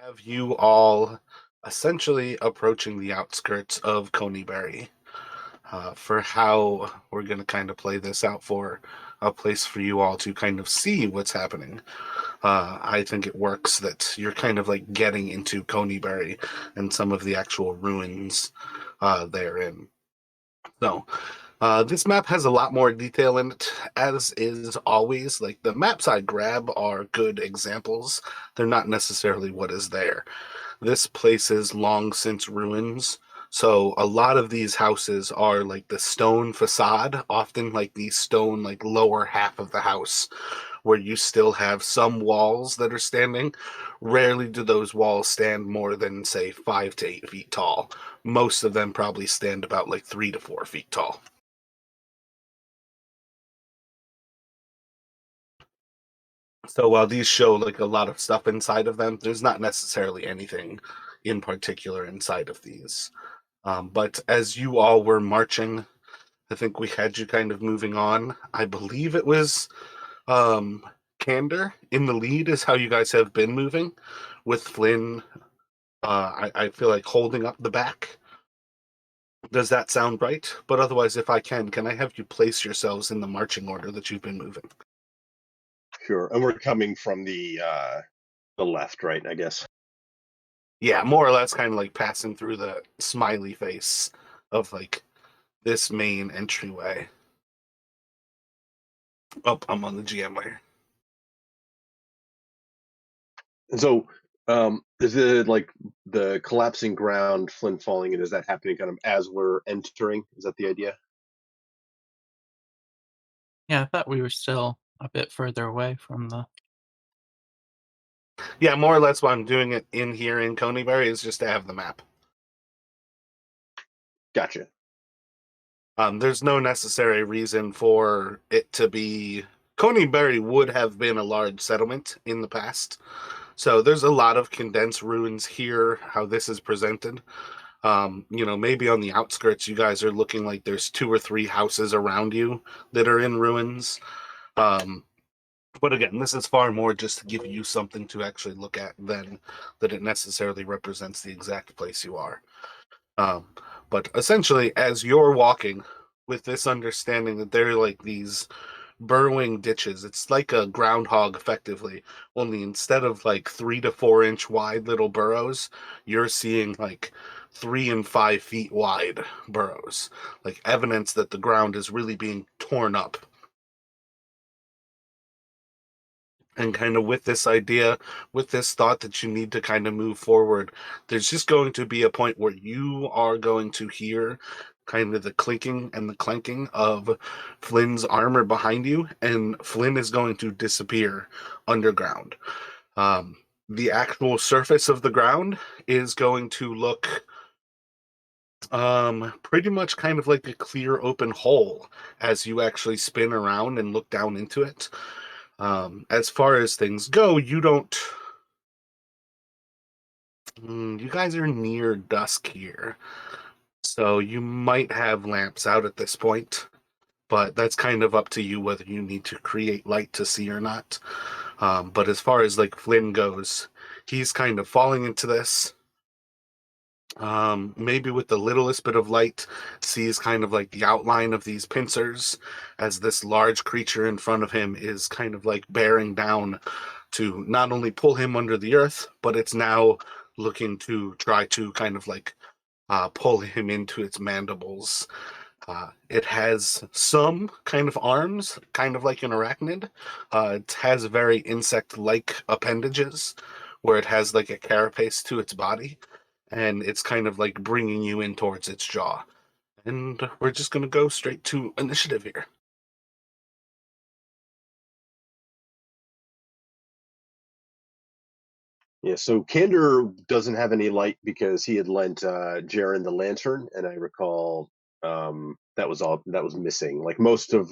have you all essentially approaching the outskirts of Coneybury. For how we're going to kind of play this out for a place for you all to kind of see what's happening. I think it works that you're kind of like getting into Coneybury and some of the actual ruins therein. So, this map has a lot more detail in it, as is always. Like the maps I grab are good examples. They're not necessarily what is there. This place is long since ruins. So a lot of these houses are like the stone facade, often like the stone like lower half of the house, where you still have some walls that are standing. Rarely do those walls stand more than say 5 to 8 feet tall. Most of them probably stand about like 3 to 4 feet tall. So while these show like a lot of stuff inside of them, there's not necessarily anything in particular inside of these. But as you all were marching, I think we had you kind of moving on. I believe it was um, Candor in the lead is how you guys have been moving, with Flynn. I feel like holding up the back. Does that sound right? But otherwise, if I can I have you place yourselves in the marching order that you've been moving? Sure, and we're coming from the left, right, I guess? Yeah, more or less, kind of like passing through the smiley face of like this main entryway. Oh, I'm on the GM layer. And so, is it like the collapsing ground, Flint falling in, is that happening kind of as we're entering? Is that the idea? Yeah, I thought we were still a bit further away from the. Yeah, more or less why I'm doing it in here in Coneybury is just to have the map. Gotcha. There's no necessary reason for it to be. Coneybury would have been a large settlement in the past. So there's a lot of condensed ruins here, how this is presented. Maybe on the outskirts, you guys are looking like there's 2 or 3 houses around you that are in ruins. Um, but again, this is far more just to give you something to actually look at than that it necessarily represents the exact place you are. Um, but essentially, as you're walking with this understanding that they're like these burrowing ditches, it's like a groundhog effectively, only instead of like 3 to 4 inch wide little burrows, you're seeing like 3 and 5 feet wide burrows, like evidence that the ground is really being torn up. And kind of with this idea, with this thought that you need to kind of move forward, there's just going to be a point where you are going to hear kind of the clinking and the clanking of Flynn's armor behind you, and Flynn is going to disappear underground. Um, the actual surface of the ground is going to look pretty much kind of like a clear open hole as you actually spin around and look down into it. As far as things go, you don't. You guys are near dusk here, so you might have lamps out at this point, but that's kind of up to you whether you need to create light to see or not. But as far as like Flynn goes, he's kind of falling into this. Maybe with the littlest bit of light, sees kind of like the outline of these pincers as this large creature in front of him is kind of like bearing down to not only pull him under the earth, but it's now looking to try to kind of like pull him into its mandibles. It has some kind of arms, kind of like an arachnid. It has very insect-like appendages, where it has like a carapace to its body, and it's kind of like bringing you in towards its jaw. And we're just going to go straight to initiative here. Yeah, so Candor doesn't have any light because he had lent Jaren the lantern, and I recall that was all that was missing. Like most of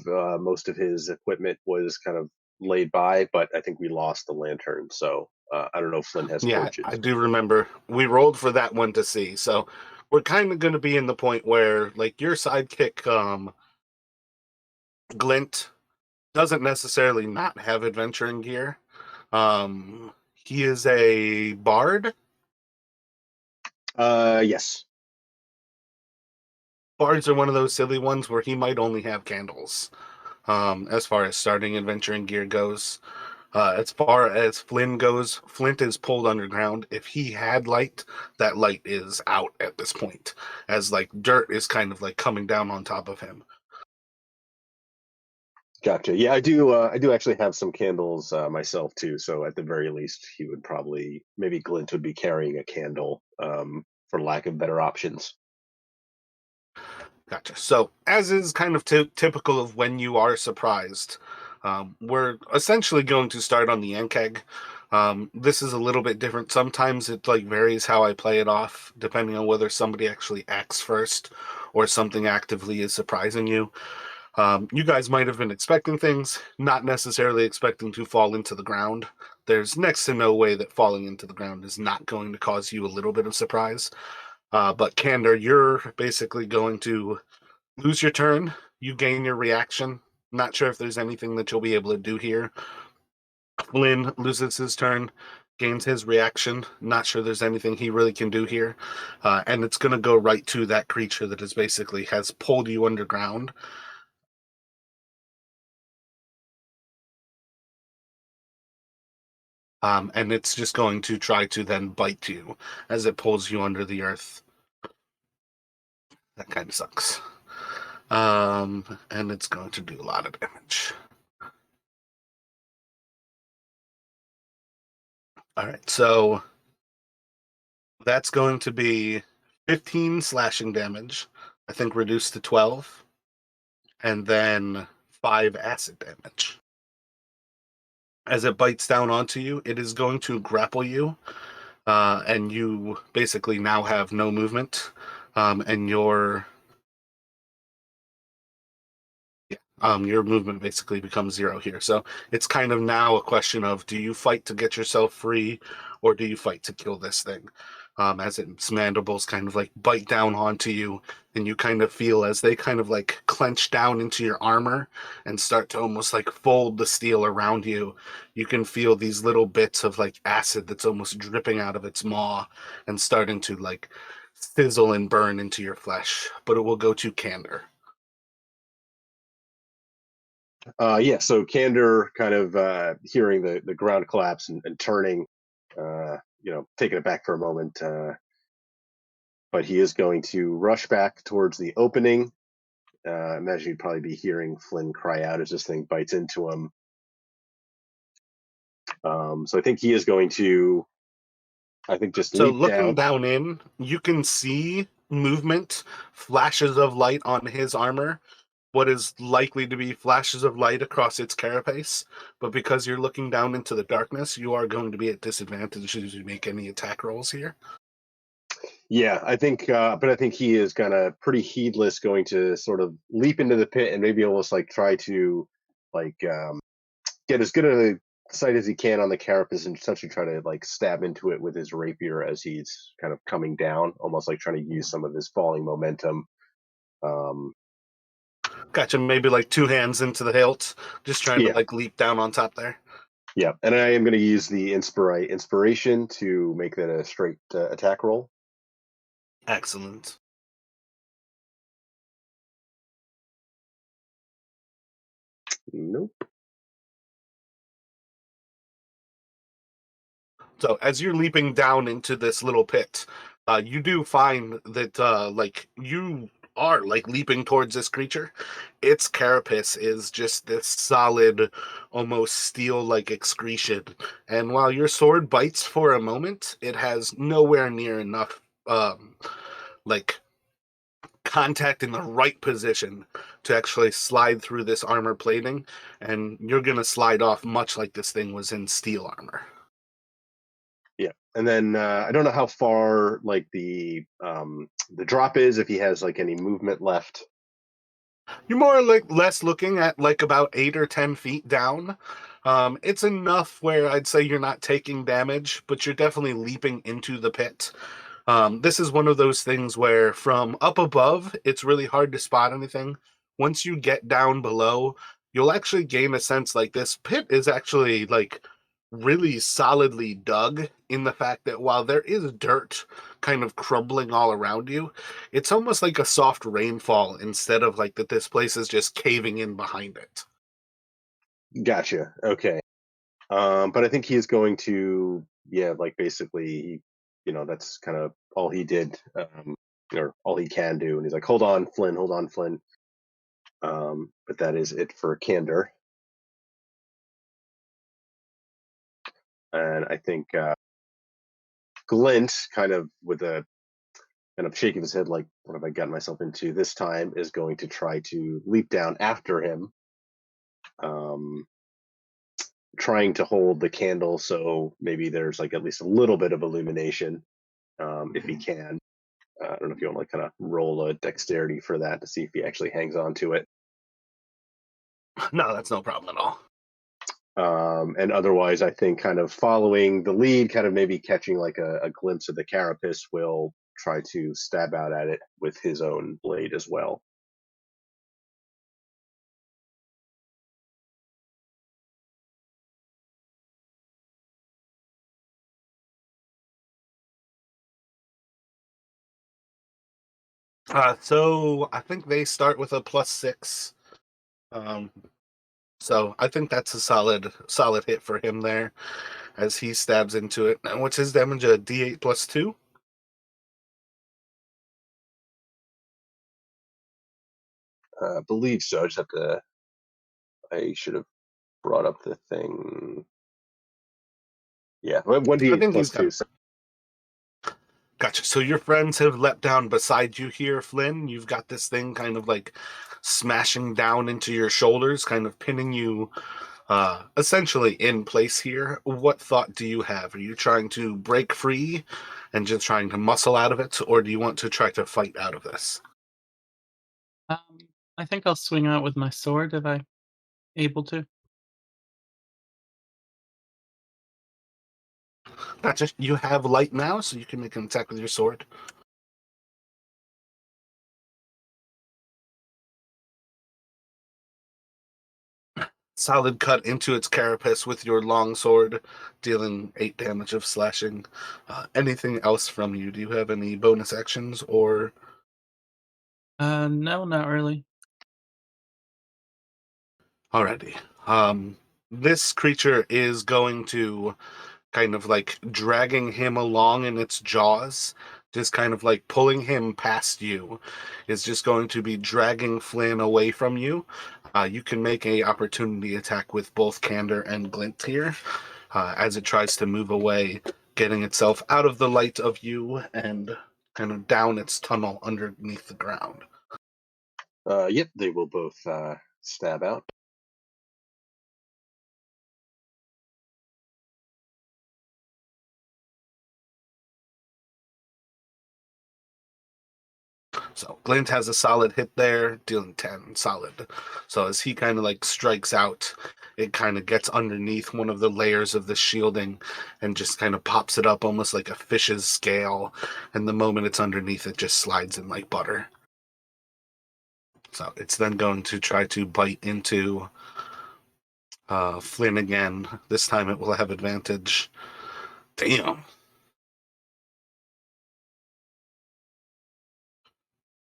his equipment was kind of laid by, but I think we lost the lantern. So I don't know if Flynn has Yeah, I torches. do remember we rolled for that one to see. So we're kind of going to be in the point where, like, your sidekick, Glint, doesn't necessarily not have adventuring gear. He is a bard, Yes. Bards are one of those silly ones where he might only have candles. As far as starting adventuring gear goes, as far as Flynn goes, Flint is pulled underground. If he had light, that light is out at this point, as like dirt is kind of like coming down on top of him. Gotcha. Yeah, I do. I do actually have some candles myself too. So at the very least, he would probably maybe Glint would be carrying a candle for lack of better options. Gotcha. So, as is kind of typical of when you are surprised, we're essentially going to start on the Ankeg. This is a little bit different. Sometimes it like varies how I play it off, depending on whether somebody actually acts first or something actively is surprising you. You guys might have been expecting things, not necessarily expecting to fall into the ground. There's next to no way that falling into the ground is not going to cause you a little bit of surprise. But Candor, you're basically going to lose your turn. You gain your reaction. Not sure if there's anything that you'll be able to do here. Flynn loses his turn, gains his reaction. Not sure there's anything he really can do here. And it's going to go right to that creature that is basically has pulled you underground. And it's just going to try to then bite you as it pulls you under the earth. That kind of sucks. And it's going to do a lot of damage. All right, so that's going to be 15 slashing damage, I think reduced to 12, and then 5 acid damage. As it bites down onto you, it is going to grapple you, and you basically now have no movement, and your movement basically becomes 0 here. So it's kind of now a question of, do you fight to get yourself free, or do you fight to kill this thing? As its mandibles kind of like bite down onto you, and you kind of feel as they kind of like clench down into your armor and start to almost like fold the steel around you. You can feel these little bits of like acid that's almost dripping out of its maw and starting to like sizzle and burn into your flesh. But it will go to Candor. Yeah, so Candor kind of hearing the ground collapse and turning, taking it back for a moment, but he is going to rush back towards the opening. Imagine you'd probably be hearing Flynn cry out as this thing bites into him. So I think he is going to, just So leap looking down. down in, you can see movement, flashes of light on his armor, what is likely to be flashes of light across its carapace. But because you're looking down into the darkness, you are going to be at disadvantage as you make any attack rolls here. Yeah, I think, but I think he is kind of pretty heedless, going to sort of leap into the pit and maybe almost like try to like get as good a sight as he can on the carapace and essentially try to like stab into it with his rapier as he's kind of coming down, almost like trying to use some of his falling momentum. Um, Gotcha. Maybe like 2 hands into the hilt, just trying to yeah, like leap down on top there. yeah, and I am going to use the inspiration to make that a straight attack roll. Excellent. Nope. So as you're leaping down into this little pit, you do find that like you are like leaping towards this creature. Its carapace is just this solid, almost steel-like excretion. And while your sword bites for a moment, it has nowhere near enough like contact in the right position to actually slide through this armor plating, and you're gonna slide off much like this thing was in steel armor. Yeah, and then I don't know how far like the drop is, if he has like any movement left. You're more like less looking at like about 8 or 10 feet down. It's enough where I'd say you're not taking damage, but you're definitely leaping into the pit. This is one of those things where from up above, it's really hard to spot anything. Once you get down below, you'll actually gain a sense like this pit is actually like really solidly dug, in the fact that while there is dirt kind of crumbling all around you, it's almost like a soft rainfall instead of like that this place is just caving in behind it. Gotcha. Okay. But I think he is going to, yeah, like basically, that's kind of all he did, or all he can do. And he's like, hold on, Flynn, hold on, Flynn. But that is it for Candor. And I think Glint, kind of with a kind of shaking his head, like, what have I gotten myself into this time, is going to try to leap down after him, um, trying to hold the candle so maybe there's like at least a little bit of illumination, if he can. I don't know if you want to like kind of roll a dexterity for that to see if he actually hangs on to it. No, that's no problem at all. And otherwise, I think kind of following the lead, kind of maybe catching like a glimpse of the carapace, will try to stab out at it with his own blade as well. So I think they start with a +6. Um, so I think that's a solid hit for him there as he stabs into it. And what's his damage? A D8 +2? I believe so. I just have to. I should have brought up the thing. Yeah, 1d8 I think he's plus got 2. it. Gotcha. So your friends have leapt down beside you here, Flynn. You've got this thing kind of like smashing down into your shoulders, kind of pinning you essentially in place here. What thought do you have? Are you trying to break free and just trying to muscle out of it, or do you want to try to fight out of this? Um, I think I'll swing out with my sword if I'm able to. Gotcha. You have light now, so you can make an attack with your sword. Solid cut into its carapace with your long sword, dealing 8 damage of slashing. Anything else from you? Do you have any bonus actions or? No, not really. Alrighty. This creature is going to kind of like dragging him along in its jaws, just kind of like pulling him past you, is just going to be dragging Flynn away from you. You can make a opportunity attack with both Candor and Glint here, as it tries to move away, getting itself out of the light of you and kind of down its tunnel underneath the ground. Yep, they will both stab out. So Glint has a solid hit there, dealing 10 solid. So as he kind of like strikes out, it kind of gets underneath one of the layers of the shielding and just kind of pops it up almost like a fish's scale. And the moment it's underneath, it just slides in like butter. So it's then going to try to bite into Flynn again. This time it will have advantage. Damn.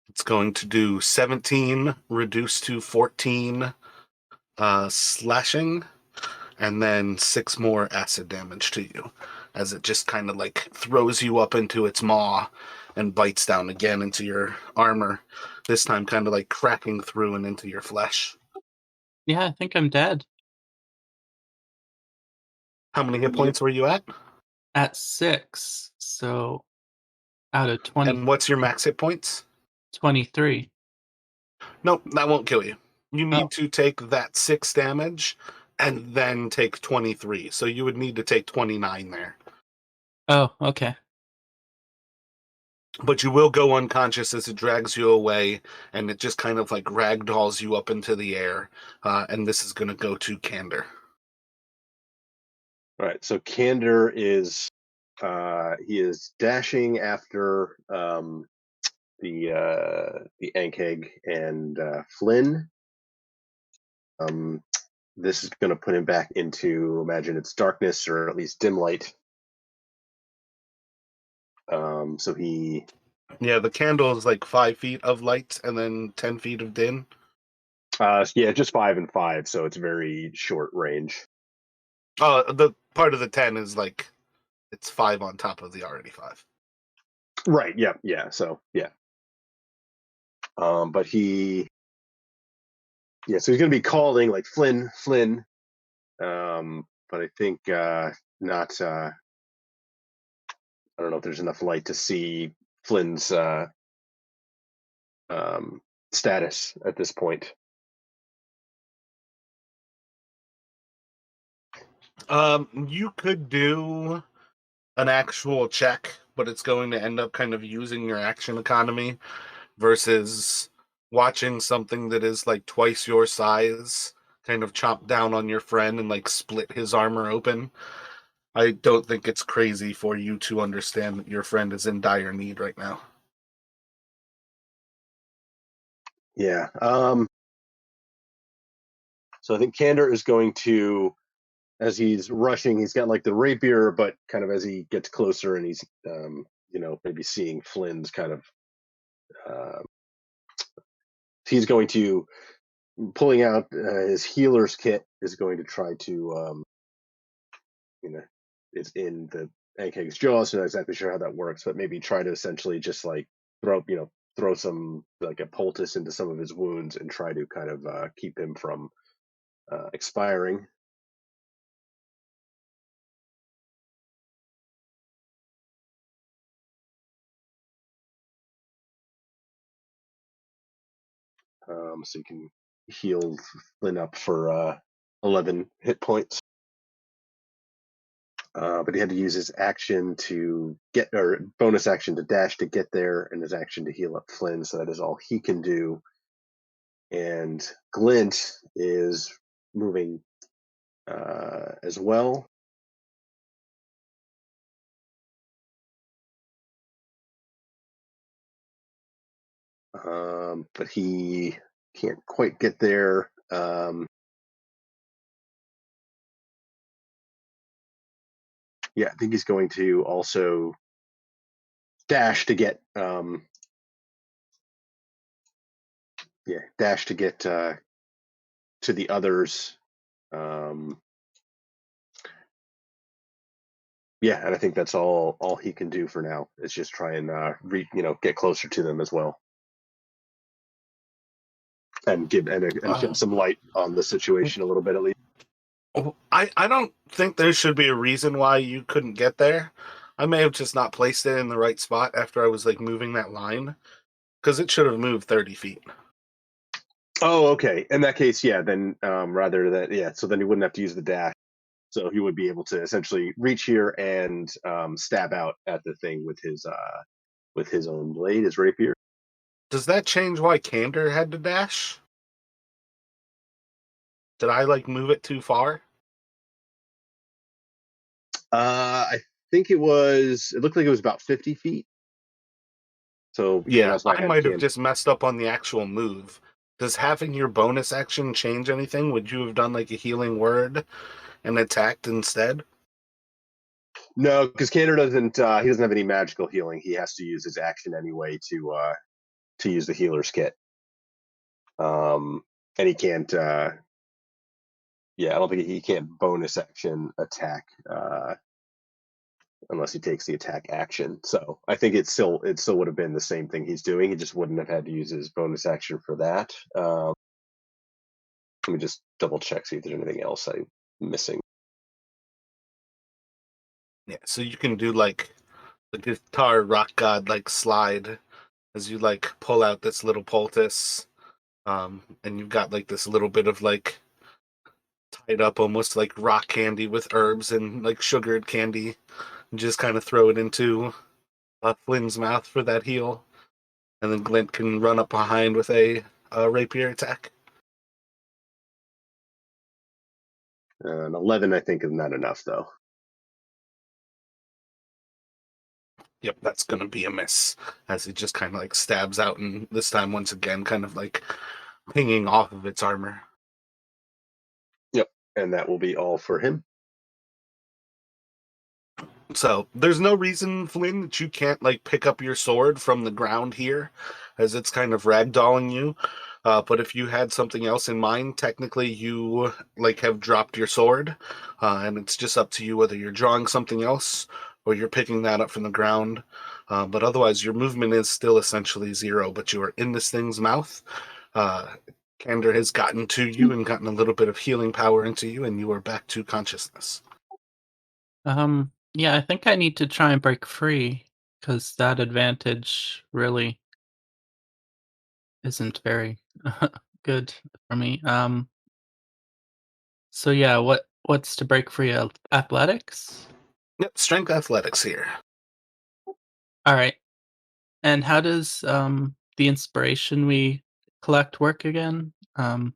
It's going to do 17 reduced to 14 slashing, and then 6 more acid damage to you as it just kind of like throws you up into its maw and bites down again into your armor, this time kind of like cracking through and into your flesh. Yeah, I think I'm dead. How many hit Yep. points were you at? At 6, so out of 20, And what's your max hit points? 23. Nope, that won't kill you. You Oh, need to take that 6 damage and then take 23. So you would need to take 29 there. oh, okay. But you will go unconscious as it drags you away, and it just kind of like ragdolls you up into the air. And this is going to go to Candor. All right, so Candor is he is dashing after the Ankeg and Flynn. this is going to put him back into, imagine it's darkness or at least dim light. So he, Yeah, the candle is like 5 feet of light and then 10 feet of dim. yeah, just 5 and 5, so it's very short range. Oh, the part of the 10 is like it's 5 on top of the already 5. Right. Yeah. Yeah. So yeah. But he, yeah, so he's going to be calling like Flynn, Flynn. But I think not. I don't know if there's enough light to see Flynn's status at this point. You could do an actual check, but it's going to end up kind of using your action economy versus watching something that is like twice your size kind of chomp down on your friend and like split his armor open. I don't think it's crazy for you to understand that your friend is in dire need right now. Yeah. So I think Candor is going to, as he's rushing, he's got like the rapier, but kind of as he gets closer and he's, maybe seeing Flynn's kind of, he's going to, pulling out his healer's kit, is going to try to, it's in the Ankeg's jaw, so not exactly sure how that works, but maybe try to essentially just like throw some like a poultice into some of his wounds and try to kind of keep him from expiring. So you can heal Flynn up for 11 hit points. But he had to use his action to get, or bonus action to dash to get there, and his action to heal up Flynn. So that is all he can do. And Glint is moving as well. But he can't quite get there. Yeah, I think he's going to also dash to get dash to get to the others. Yeah, and I think that's all he can do for now is just try and get closer to them as well, and give shed some light on the situation a little bit at least. I don't think there should be a reason why you couldn't get there. I may have just not placed it in the right spot after I was like moving that line, because it should have moved 30 feet. Oh, okay. In that case, yeah. Then rather than so then he wouldn't have to use the dash. So he would be able to essentially reach here and stab out at the thing with his own blade, his rapier. Does that change why Candor had to dash? Did I like move it too far? I think it looked like it was about 50 feet. So Yeah, that's why I might have just messed up on the actual move. Does having your bonus action change anything? Would you have done like a healing word and attacked instead? No, because Candor doesn't. He doesn't have any magical healing. He has to use his action anyway to use the healer's kit. And he can't. I don't think he can't bonus action attack unless he takes the attack action. So I think it still would have been the same thing he's doing. He just wouldn't have had to use his bonus action for that. Let me just double check, see if there's anything else I'm missing. Yeah, so you can do like the guitar rock god like slide as you like pull out this little poultice, and you've got like this little bit of like tied up almost like rock candy with herbs and like sugared candy, and just kind of throw it into Flynn's mouth for that heal, and then Glint can run up behind with a rapier attack. An 11, I think, is not enough though. Yep, that's gonna be a miss as it just kind of like stabs out, and this time once again kind of like pinging off of its armor. Yep. And that will be all for him. So there's no reason, Flynn, that you can't like pick up your sword from the ground here, as it's kind of ragdolling you. But if you had something else in mind, technically you like have dropped your sword, and it's just up to you whether you're drawing something else or you're picking that up from the ground. But otherwise, your movement is still essentially zero. But you are in this thing's mouth. Uh, Candor has gotten to you and gotten a little bit of healing power into you, and you are back to consciousness. Yeah, I think I need to try and break free because that advantage really isn't very good for me. So yeah, what's to break free? Athletics? Yep, strength athletics here. All right. And how does the inspiration we collect work again? With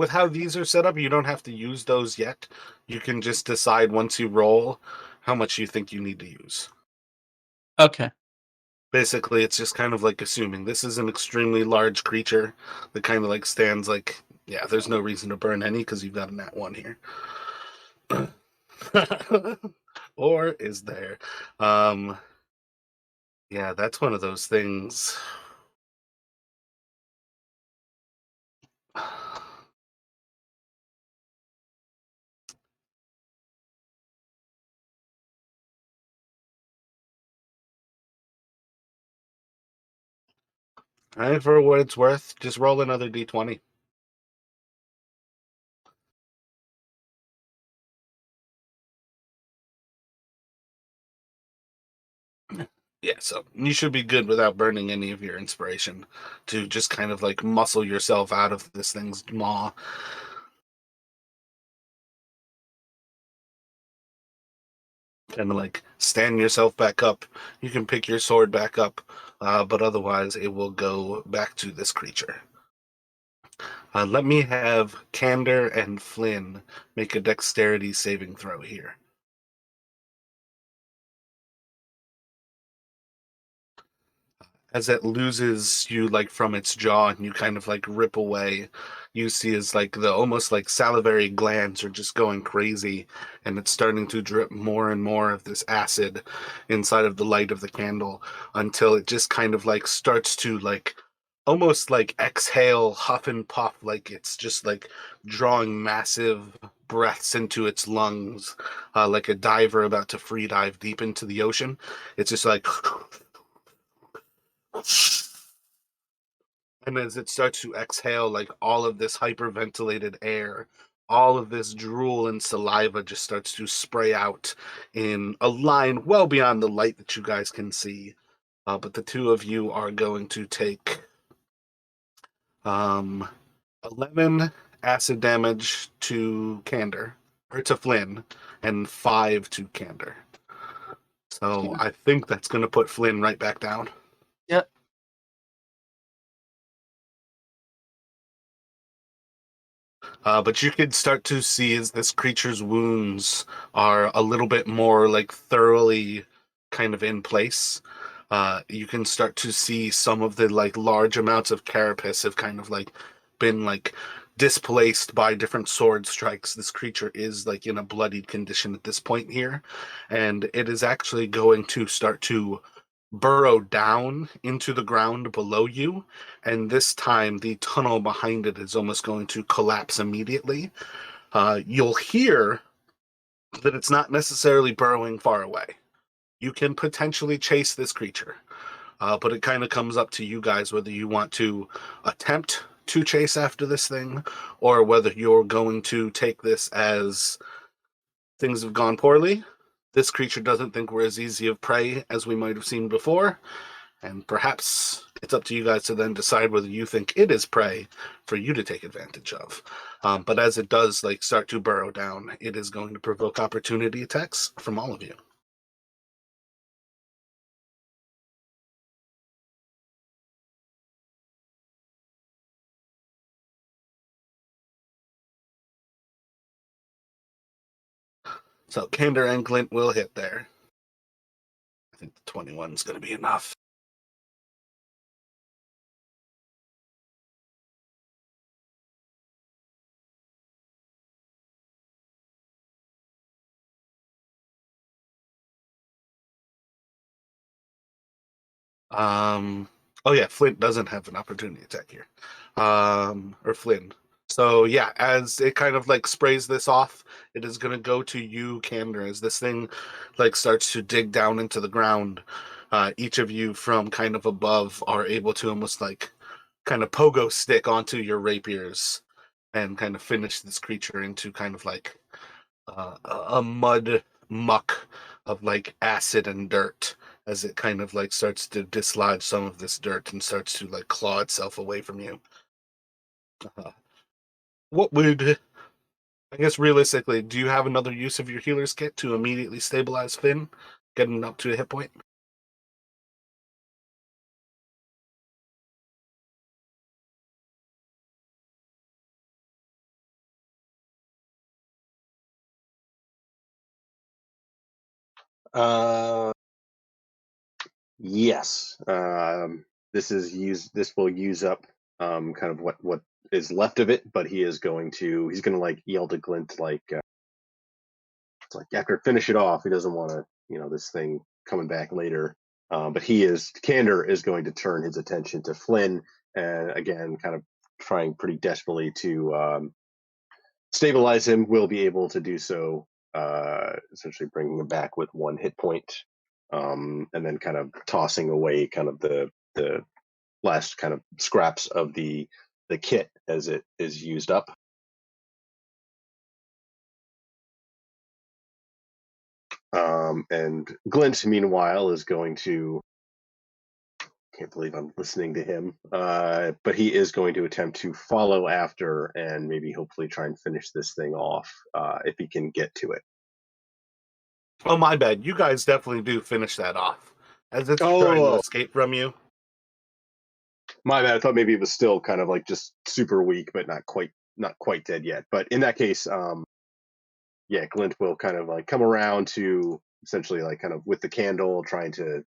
how these are set up, you don't have to use those yet. You can just decide once you roll how much you think you need to use. Okay. Basically, it's just kind of like assuming this is an extremely large creature that kind of like stands like, yeah, there's no reason to burn any because you've got a nat one here. Or is there? Um, yeah, that's one of those things. And for what it's worth, just roll another d20. Yeah, so you should be good without burning any of your inspiration to just kind of like muscle yourself out of this thing's maw. Kind of like stand yourself back up. You can pick your sword back up, but otherwise it will go back to this creature. Let me have Candor and Flynn make a dexterity saving throw here. As it loses you like from its jaw and you kind of like rip away, you see as like the almost like salivary glands are just going crazy and it's starting to drip more and more of this acid inside of the light of the candle until it just kind of like starts to like almost like exhale, huff and puff, like it's just like drawing massive breaths into its lungs, like a diver about to free dive deep into the ocean. It's just like and as it starts to exhale, like all of this hyperventilated air, all of this drool and saliva just starts to spray out in a line well beyond the light that you guys can see. But the two of you are going to take um, 11 acid damage to Candor, or to Flynn, and 5 to Candor. So I think that's going to put Flynn right back down. Yep. But you could start to see as this creature's wounds are a little bit more like thoroughly kind of in place. You can start to see some of the like large amounts of carapace have kind of like been like displaced by different sword strikes. This creature is like in a bloodied condition at this point here, and it is actually going to start to burrow down into the ground below you, and this time the tunnel behind it is almost going to collapse immediately. You'll hear that it's not necessarily burrowing far away. You can potentially chase this creature, but it kind of comes up to you guys whether you want to attempt to chase after this thing or whether you're going to take this as things have gone poorly. This creature doesn't think we're as easy of prey as we might have seen before, and perhaps it's up to you guys to then decide whether you think it is prey for you to take advantage of. But as it does like start to burrow down, it is going to provoke opportunity attacks from all of you. So Candor and Glint will hit there. I think the 21 is going to be enough. Oh yeah, Flint doesn't have an opportunity attack here. Or Flynn. So yeah, as it kind of like sprays this off, it is gonna go to you, Candor, as this thing like starts to dig down into the ground. Each of you from kind of above are able to almost like kind of pogo stick onto your rapiers and kind of finish this creature into kind of like a mud muck of like acid and dirt as it kind of like starts to dislodge some of this dirt and starts to like claw itself away from you. Uh, what would I guess realistically, do you have another use of your healer's kit to immediately stabilize Finn, getting up to a hit point? Uh, yes. This will use up kind of what is left of it, but he's gonna like yell to Glint like it's like after finish it off. He doesn't want to this thing coming back later. But Candor is going to turn his attention to Flynn and again kind of trying pretty desperately to stabilize him. Will be able to do so, essentially bringing him back with 1 hit point, and then kind of tossing away kind of the last kind of scraps of the kit as it is used up. And Glint, meanwhile, is going to. Can't believe I'm listening to him. But he is going to attempt to follow after and maybe hopefully try and finish this thing off if he can get to it. Oh my bad. You guys definitely do finish that off. As it's trying to Oh, escape from you. my bad. I thought maybe it was still kind of like just super weak, but not quite dead yet. But in that case, yeah, Glint will kind of like come around to essentially like kind of with the candle, trying to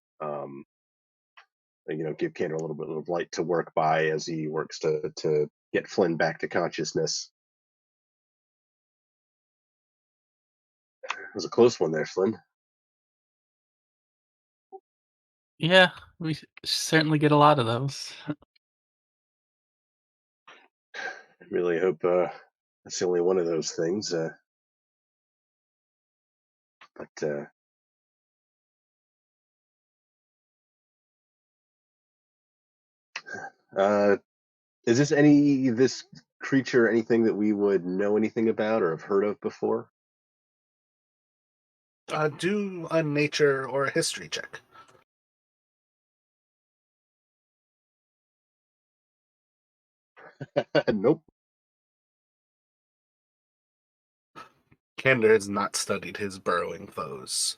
give Candor a little bit of light to work by as he works to get Flynn back to consciousness. It was a close one there, Flynn. Yeah, we certainly get a lot of those. I really hope that's the only one of those things. But uh, is this creature anything that we would know anything about or have heard of before? Do a nature or a history check. Nope. Candor has not studied his burrowing foes.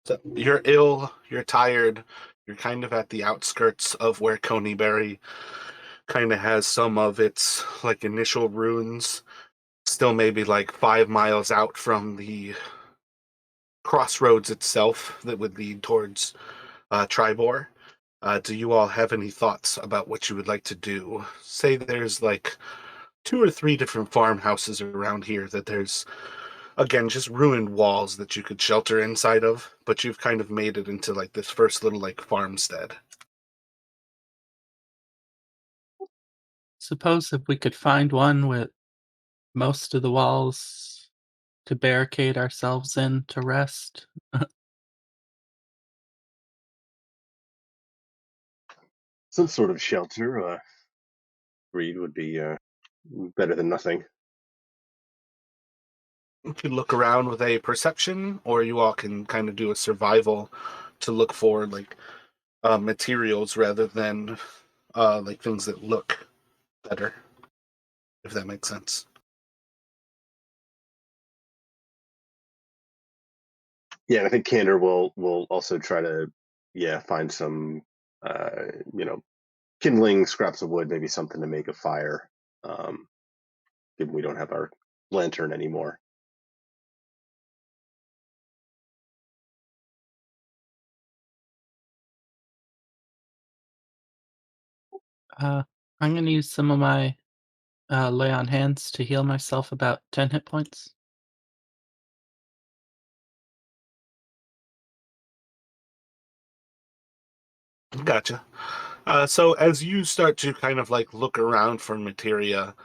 So you're ill, you're tired, you're kind of at the outskirts of where Coneyberry kind of has some of its like initial ruins. Still maybe like 5 miles out from the crossroads itself that would lead towards Tribor. Do you all have any thoughts about what you would like to do? Say there's like 2 or 3 different farmhouses around here that there's again just ruined walls that you could shelter inside of, but you've kind of made it into like this first little like farmstead. Suppose if we could find one with most of the walls to barricade ourselves in to rest. Some sort of shelter, Reed would be better than nothing. You can look around with a perception, or you all can kind of do a survival to look for like materials rather than like things that look better, if that makes sense. Yeah, and I think Candor will also try to find some uh, you know kindling, scraps of wood, maybe something to make a fire. Um, Given we don't have our lantern anymore. I'm gonna use some of my lay on hands to heal myself about 10 hit points. Gotcha. So as you start to kind of like look around for materia,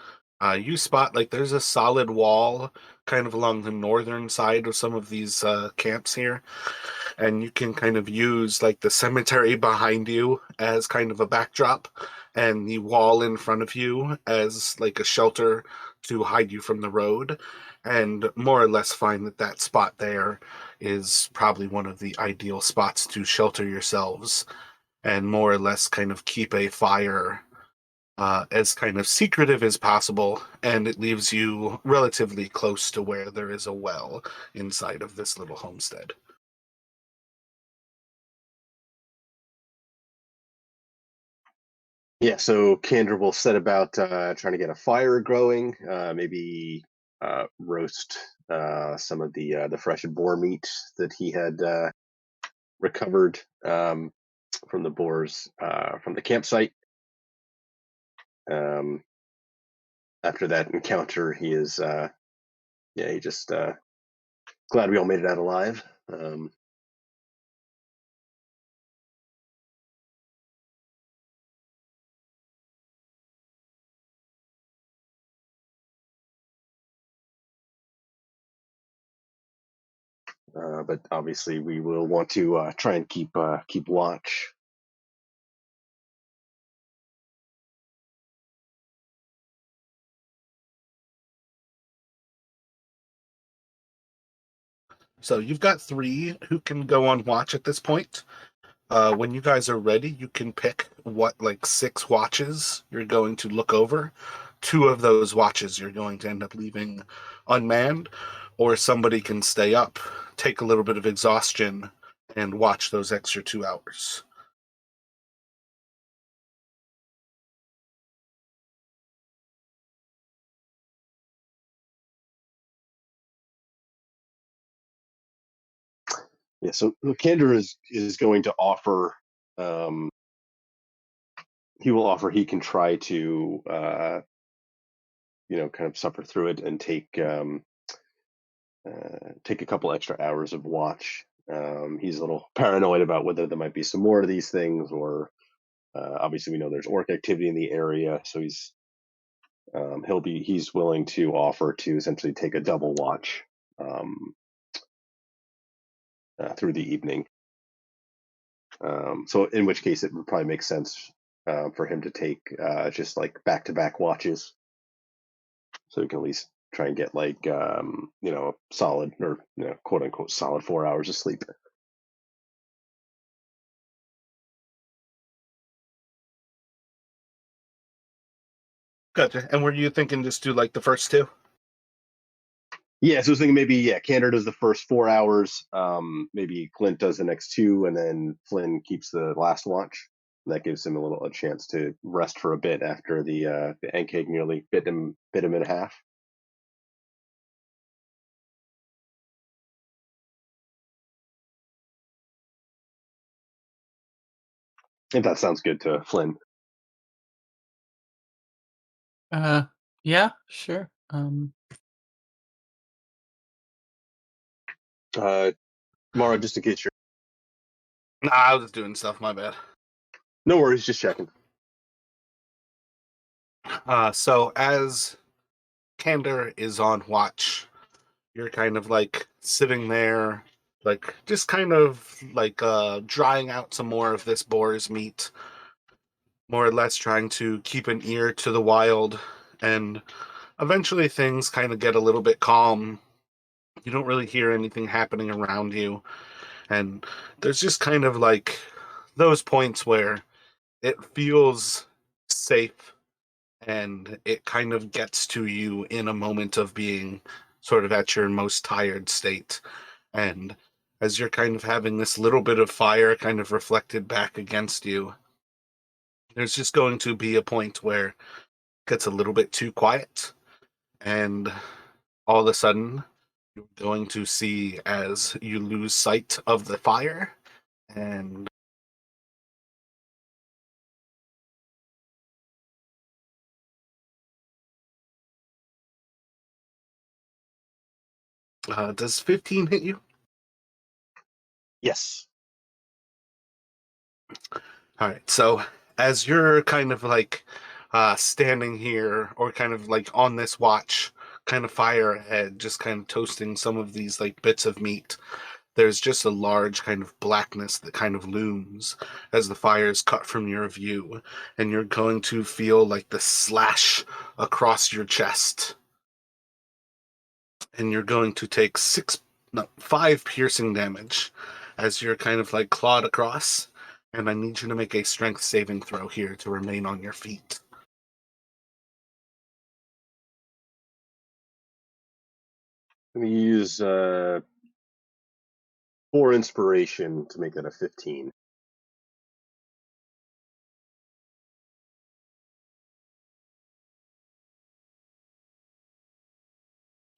you spot like there's a solid wall kind of along the northern side of some of these camps here, and you can kind of use like the cemetery behind you as kind of a backdrop, and the wall in front of you as like a shelter to hide you from the road, and more or less find that that spot there is probably one of the ideal spots to shelter yourselves and more or less kind of keep a fire as kind of secretive as possible, and it leaves you relatively close to where there is a well inside of this little homestead. Yeah, so Kander will set about trying to get a fire growing, maybe roast some of the fresh boar meat that he had recovered from the boars from the campsite. Um, After that encounter, he is he just glad we all made it out alive. But obviously, we will want to try and keep watch. So you've got three who can go on watch at this point. When you guys are ready, you can pick what like six watches you're going to look over. Two of those watches you're going to end up leaving unmanned, or somebody can stay up, take a little bit of exhaustion, and watch those extra 2 hours. Yeah, so Kander is going to offer. Um, he will offer he can try to kind of suffer through it and take a couple extra hours of watch. He's a little paranoid about whether there might be some more of these things, or obviously we know there's orc activity in the area, so he's willing to offer to essentially take a double watch um, through the evening. So in which case it would probably make sense for him to take just like back-to-back watches, so he can at least try and get like solid, or quote unquote solid 4 hours of sleep. Gotcha. And were you thinking just do like the first two? Yeah, so I was thinking maybe Kander does the first 4 hours, maybe Clint does the next two, and then Flynn keeps the last watch. That gives him a chance to rest for a bit after the Ankeg nearly bit him in half. If that sounds good to Flynn. Yeah, sure. Mara, just in case you're Nah, I was just doing stuff, my bad. no worries, just checking. So as Kander is on watch, you're kind of like sitting there, like just kind of like drying out some more of this boar's meat, more or less trying to keep an ear to the wild, and eventually things kind of get a little bit calm. You don't really hear anything happening around you, and there's just kind of like those points where it feels safe, and it kind of gets to you in a moment of being sort of at your most tired state. And as you're kind of having this little bit of fire kind of reflected back against you, there's just going to be a point where it gets a little bit too quiet, and all of a sudden you're going to see as you lose sight of the fire, and does 15 hit you? Yes. All right. So as you're kind of like standing here or kind of like on this watch, kind of fire ahead, just kind of toasting some of these like bits of meat, there's just a large kind of blackness that kind of looms as the fire is cut from your view, and you're going to feel like the slash across your chest, and you're going to take no, 5 piercing damage as you're kind of like clawed across. And I need you to make a strength saving throw here to remain on your feet. I'm going to use 4 inspiration to make that a 15.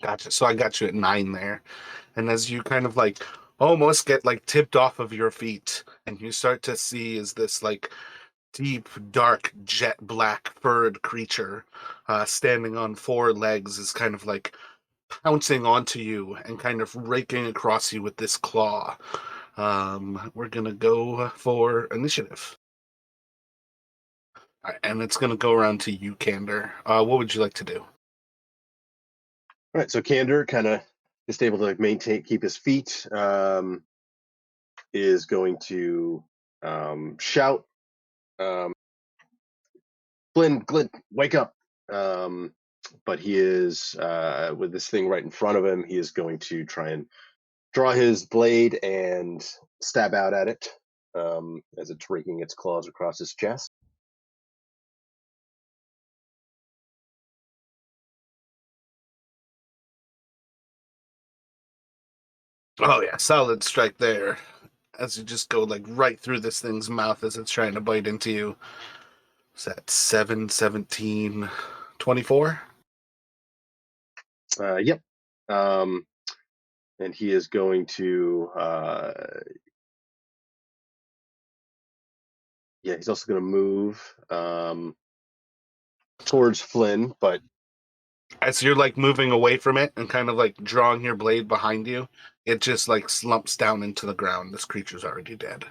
Gotcha. So I got you at 9 there. And as you kind of like almost get like tipped off of your feet, and you start to see is this like deep, dark, jet black furred creature standing on 4 legs is kind of like pouncing onto you and kind of raking across you with this claw. We're going to go for initiative. All right, and it's going to go around to you, Candor. What would you like to do? All right, so Candor kind of just able to like keep his feet. Is going to shout, Flynn, Glint, wake up! But he is with this thing right in front of him. He is going to try and draw his blade and stab out at it as it's raking its claws across his chest. Oh yeah, solid strike there. As you just go like right through this thing's mouth as it's trying to bite into you. Is that 7, 17, 24? Yep. And he is going to, yeah, he's also going to move towards Flynn, but As you're like moving away from it and kind of like drawing your blade behind you, it just like slumps down into the ground. This creature's already dead.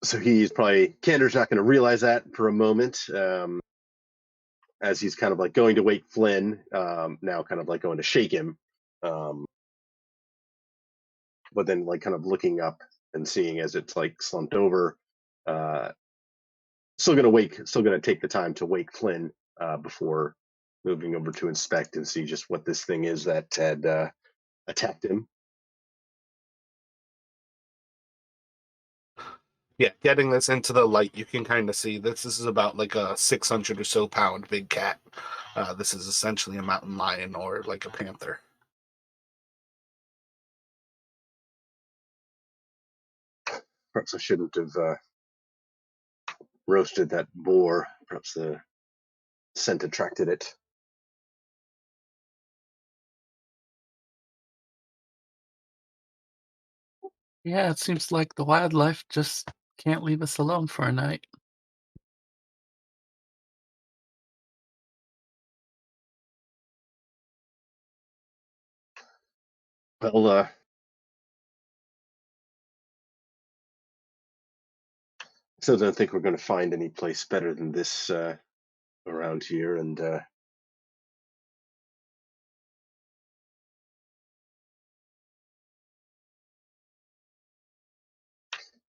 so he's probably, Candor's not going to realize that for a moment. As he's kind of like going to wake Flynn, now kind of like going to shake him, but then like kind of looking up and seeing as it's like slumped over, uh, still gonna take the time to wake Flynn before moving over to inspect and see just what this thing is that had attacked him. Yeah, getting this into the light, you can kind of see this is about like a 600 or so pound big cat. This is essentially a mountain lion or like a panther. Perhaps I shouldn't have roasted that boar. Perhaps the scent attracted it. Yeah, it seems like the wildlife just can't leave us alone for a night. Well, still don't think we're going to find any place better than this around here, and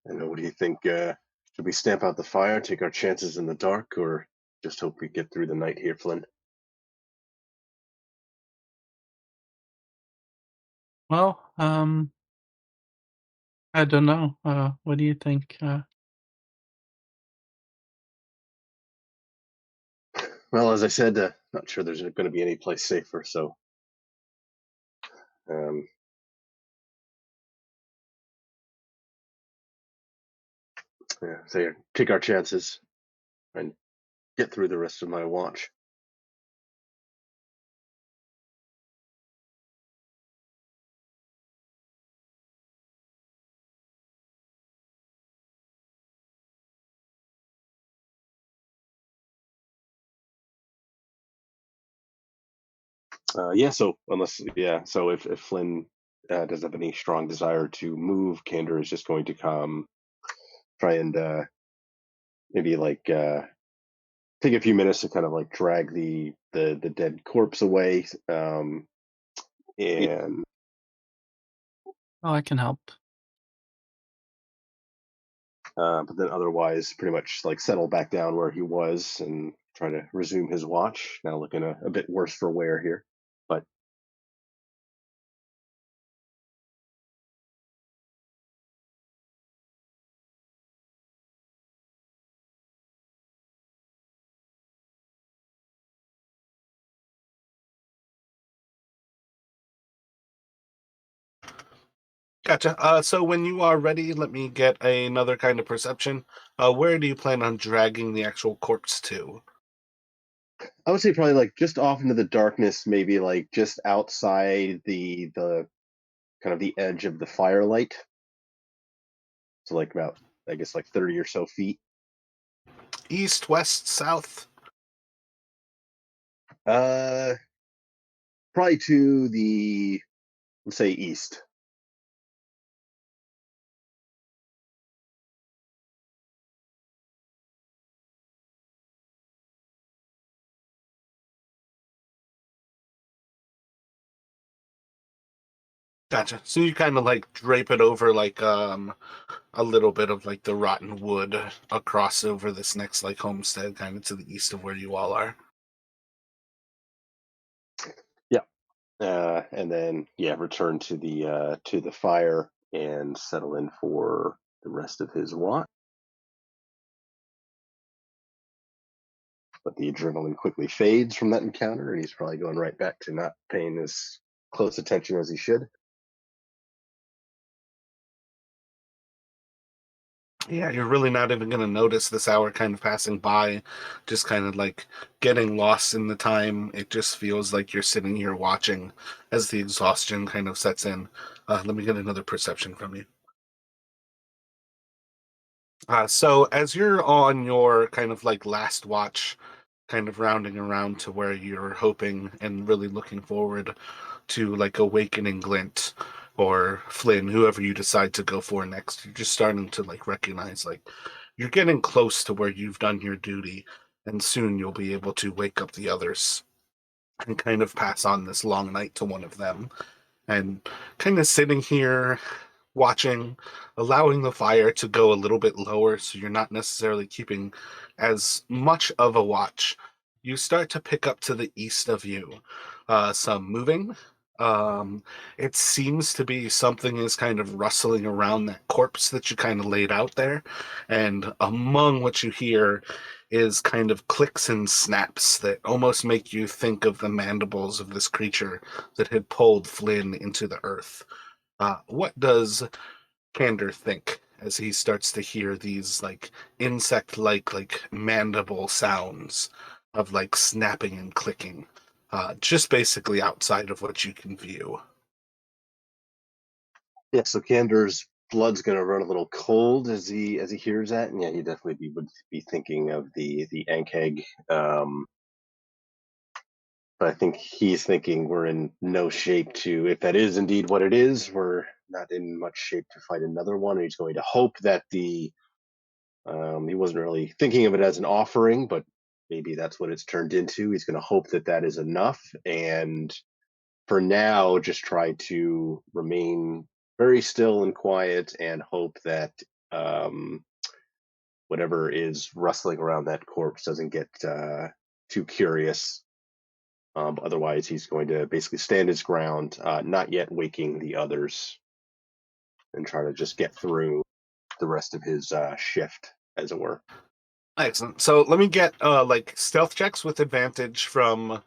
I know. What do you think? Should we stamp out the fire, take our chances in the dark, or just hope we get through the night here, Flynn? Well, I don't know. What do you think? Well, as I said, not sure there's going to be any place safer. So, um, yeah, so take our chances and get through the rest of my watch. Yeah. So if Flynn doesn't have any strong desire to move, Candor is just going to come try and maybe like take a few minutes to kind of like drag the dead corpse away, and Oh, I can help. but then otherwise pretty much like settle back down where he was and try to resume his watch. Now looking a bit worse for wear here, but Gotcha. So when you are ready, let me get another kind of perception. Where do you plan on dragging the actual corpse to? I would say probably like just off into the darkness, maybe like just outside the kind of the edge of the firelight. So like about I guess like 30 or so feet. East, west, south? Uh, probably to the let's say east. Gotcha. So you kind of like drape it over like a little bit of like the rotten wood across over this next like homestead, kind of to the east of where you all are. Yeah. And then yeah, return to the fire and settle in for the rest of his watch. But the adrenaline quickly fades from that encounter, and he's probably going right back to not paying as close attention as he should. Yeah, you're really not even going to notice this hour kind of passing by, just kind of like getting lost in the time. It just feels like you're sitting here watching as the exhaustion kind of sets in. Let me get another perception from you. So as you're on your kind of like last watch, kind of rounding around to where you're hoping and really looking forward to like awakening Glint or Flynn, whoever you decide to go for next, you're just starting to like recognize like you're getting close to where you've done your duty, and soon you'll be able to wake up the others and kind of pass on this long night to one of them. And kind of sitting here watching, allowing the fire to go a little bit lower so you're not necessarily keeping as much of a watch. You start to pick up to the east of you some moving. Um, it seems to be something is kind of rustling around that corpse that you kind of laid out there. And among what you hear is kind of clicks and snaps that almost make you think of the mandibles of this creature that had pulled Flynn into the earth. What does Kander think as he starts to hear these like insect-like like mandible sounds of like snapping and clicking, just basically outside of what you can view? Yeah, so Kander's blood's gonna run a little cold as he hears that, and yeah, he definitely would be thinking of the Ankheg. But I think he's thinking we're in no shape to, if that is indeed what it is, we're not in much shape to fight another one. And he's going to hope that he wasn't really thinking of it as an offering, but maybe that's what it's turned into. He's going to hope that that is enough, and for now, just try to remain very still and quiet, and hope that um, whatever is rustling around that corpse doesn't get too curious. Otherwise, he's going to basically stand his ground, not yet waking the others, and try to just get through the rest of his shift, as it were. Excellent. So let me get like stealth checks with advantage from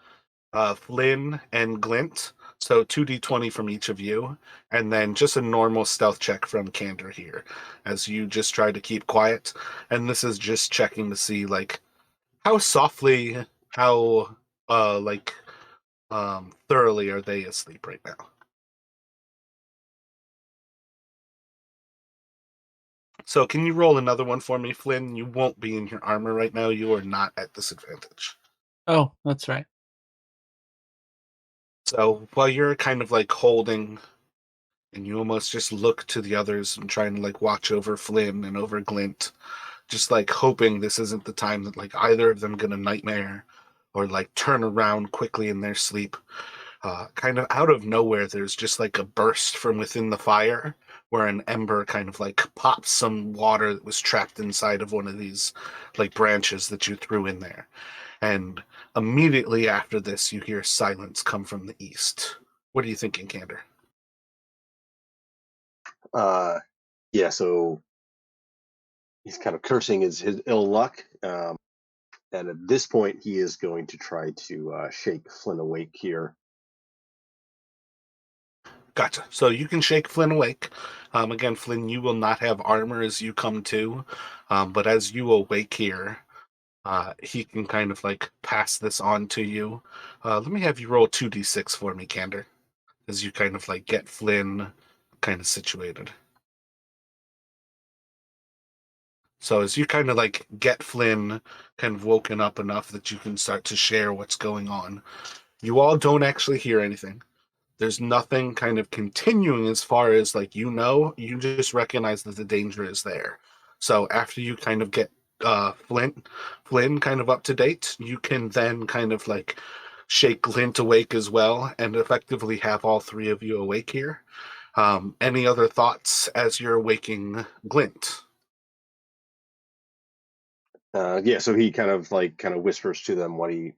Flynn and Glint. So 2d20 from each of you, and then just a normal stealth check from Kander here, as you just try to keep quiet. And this is just checking to see like how softly, how like thoroughly are they asleep right now. So can you roll another one for me, Flynn? You won't be in your armor right now. You are not at disadvantage. Oh, that's right. So while you're kind of like holding and you almost just look to the others and trying to like watch over Flynn and over Glint, just like hoping this isn't the time that like either of them gonna nightmare or like turn around quickly in their sleep. Kind of out of nowhere, there's just like a burst from within the fire where an ember kind of like pops some water that was trapped inside of one of these like branches that you threw in there. And immediately after this, you hear silence come from the east. What are you thinking, Candor? Yeah, so he's kind of cursing his ill luck. And at this point, he is going to try to shake Flynn awake here. Gotcha. So you can shake Flynn awake. Again, Flynn, you will not have armor as you come to, but as you awake here, he can kind of like pass this on to you. Let me have you roll 2d6 for me, Candor, as you kind of like get Flynn kind of situated. So as you kind of like get Flynn kind of woken up enough that you can start to share what's going on, you all don't actually hear anything. There's nothing kind of continuing as far as like you just recognize that the danger is there. So after you kind of get Flynn kind of up to date, you can then kind of like shake Glint awake as well and effectively have all three of you awake here. Any other thoughts as you're waking Glint? Yeah, so he kind of whispers to them what he's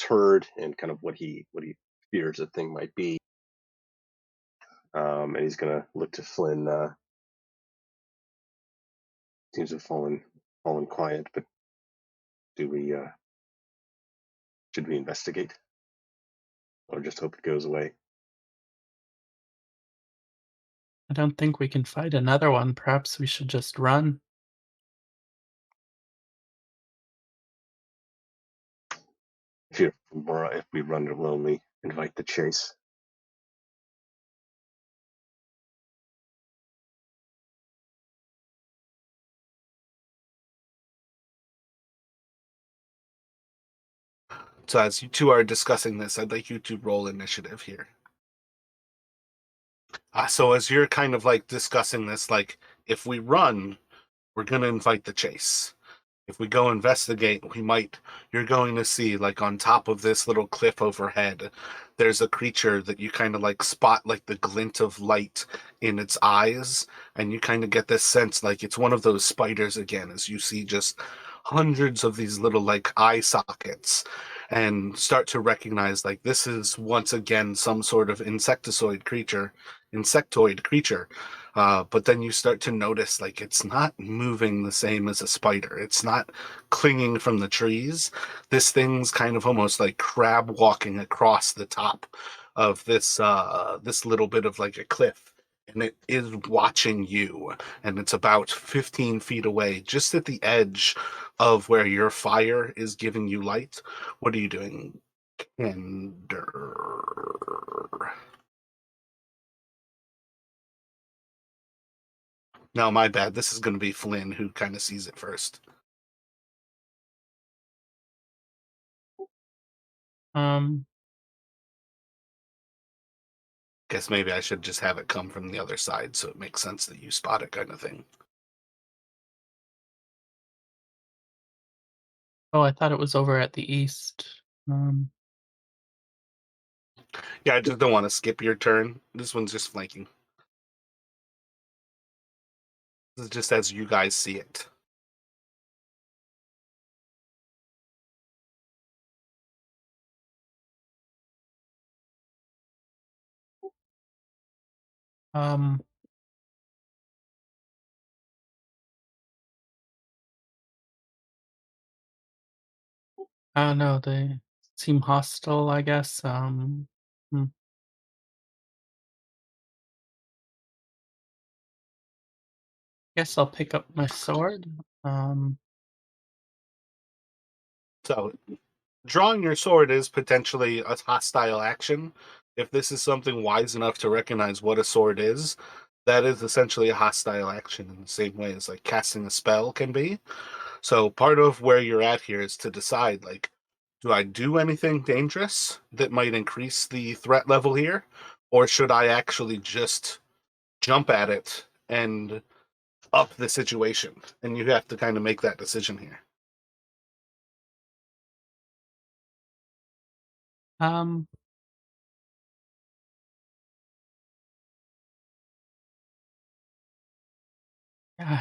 heard and kind of what he fears the thing might be. And he's gonna look to Flynn. Seems to have fallen quiet, but do we should we investigate or just hope it goes away? I don't think we can fight another one. Perhaps we should just run. If we run alone, we invite the chase. So as you two are discussing this, I'd like you to roll initiative here. So as you're kind of like discussing this, like if we run, we're going to invite the chase. If we go investigate, you're going to see like on top of this little cliff overhead, there's a creature that you kind of like spot like the glint of light in its eyes. And you kind of get this sense like it's one of those spiders again, as you see just hundreds of these little like eye sockets and start to recognize like this is once again some sort of insectoid creature. But then you start to notice like it's not moving the same as a spider. It's not clinging from the trees. This thing's kind of almost like crab walking across the top of this little bit of like a cliff. And it is watching you, and it's about 15 feet away, just at the edge of where your fire is giving you light. What are you doing, Candor? No, my bad. This is going to be Flynn who kind of sees it first. Um, Guess maybe I should just have it come from the other side so it makes sense that you spot it kind of thing. oh, I thought it was over at the east. Yeah, I just don't want to skip your turn. This one's just flanking. This is just as you guys see it. Um, I don't know. They seem hostile, I guess. Hmm. Guess I'll pick up my sword. So, drawing your sword is potentially a hostile action. If this is something wise enough to recognize what a sword is, that is essentially a hostile action in the same way as like casting a spell can be. So part of where you're at here is to decide like, do I do anything dangerous that might increase the threat level here? or should I actually just jump at it and up the situation? And you have to kind of make that decision here. Um, yeah,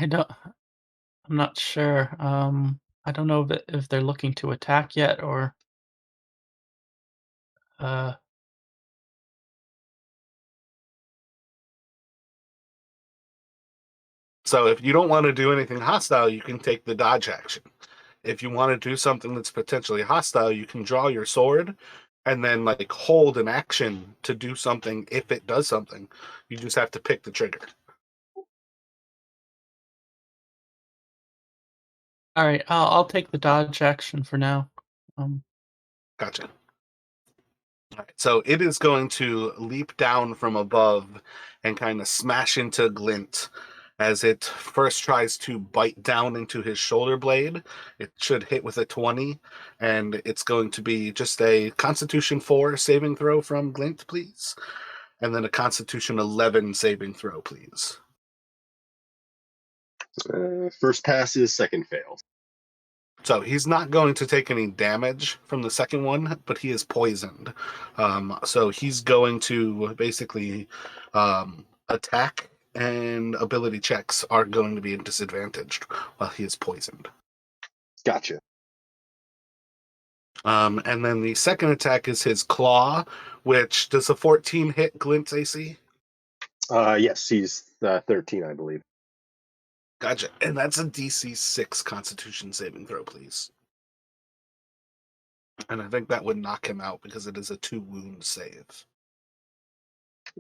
I'm not sure. I don't know if they're looking to attack yet or uh So if you don't want to do anything hostile, you can take the dodge action. If you want to do something that's potentially hostile, you can draw your sword and then like hold an action to do something if it does something. You just have to pick the trigger. all right, I'll take the dodge action for now. Gotcha. All right, so it is going to leap down from above and kind of smash into Glint as it first tries to bite down into his shoulder blade. It should hit with a 20, and it's going to be just a Constitution 4 saving throw from Glint, please. And then a Constitution 11 saving throw, please. First passes, second fails. So he's not going to take any damage from the second one, but he is poisoned. So he's going to basically attack, and ability checks are going to be disadvantaged while he is poisoned. Gotcha. And then the second attack is his claw, which does a 14 hit Glint's AC? Yes, he's 13, I believe. Gotcha. And that's a DC 6 Constitution saving throw, please. And I think that would knock him out because it is a 2 wound save.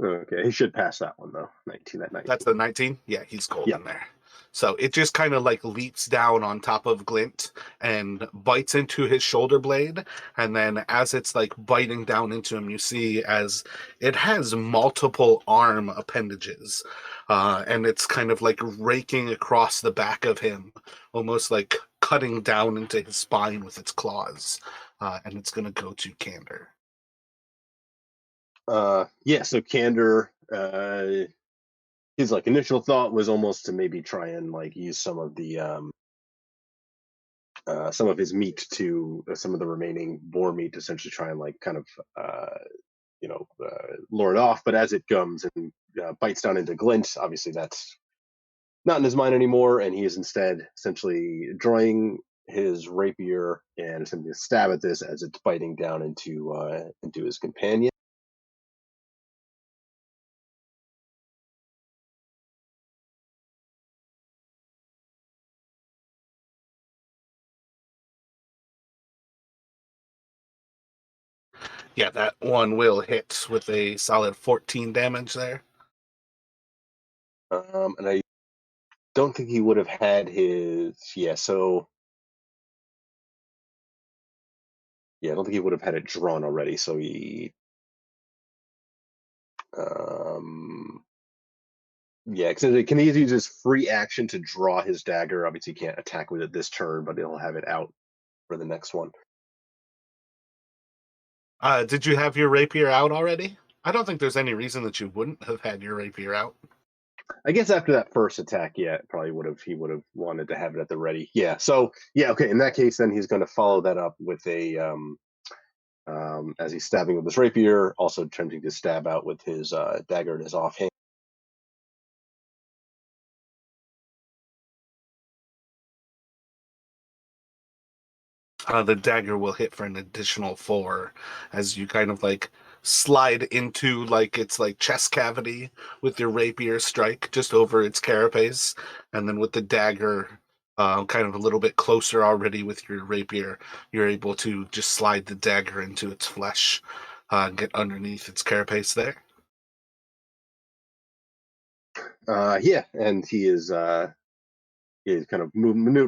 Okay, he should pass that one though. 19 at 19. That's the 19? Yeah, he's golden Yeah. there. So it just kind of like leaps down on top of Glint and bites into his shoulder blade. And then as it's like biting down into him, you see as it has multiple arm appendages. And it's kind of like raking across the back of him, almost like cutting down into his spine with its claws. And it's going to go to Candor. Yeah, so Candor, his like initial thought was almost to maybe try and like use some of his meat to some of the remaining boar meat to essentially try and like kind of lure it off. But as it comes and bites down into Glint, obviously that's not in his mind anymore, and he is instead essentially drawing his rapier and attempting to stab at this as it's biting down into his companion. Yeah, that one will hit with a solid 14 damage there. And I don't think he would have had his I don't think he would have had it drawn already. So he because can he use his free action to draw his dagger? Obviously, he can't attack with it this turn, but he'll have it out for the next one. Did you have your rapier out already? I don't think there's any reason that you wouldn't have had your rapier out. I guess after that first attack, yeah, probably he would have wanted to have it at the ready. Yeah. So yeah, okay. In that case, then he's going to follow that up with a as he's stabbing with his rapier, also attempting to stab out with his dagger in his offhand. The dagger will hit for an additional 4 as you kind of like slide into like its like chest cavity with your rapier strike just over its carapace, and then with the dagger kind of a little bit closer already with your rapier, you're able to just slide the dagger into its flesh and get underneath its carapace there. Yeah, and he is kind of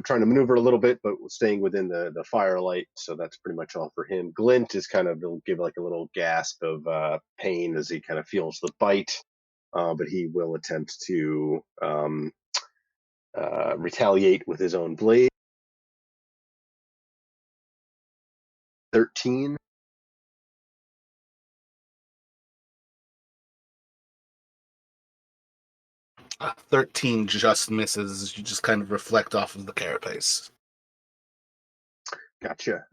trying to maneuver a little bit, but staying within the firelight. So that's pretty much all for him. Glint is kind of he'll give like a little gasp of pain as he kind of feels the bite, but he will attempt to retaliate with his own blade. 13. 13 just misses as you just kind of reflect off of the carapace. Gotcha.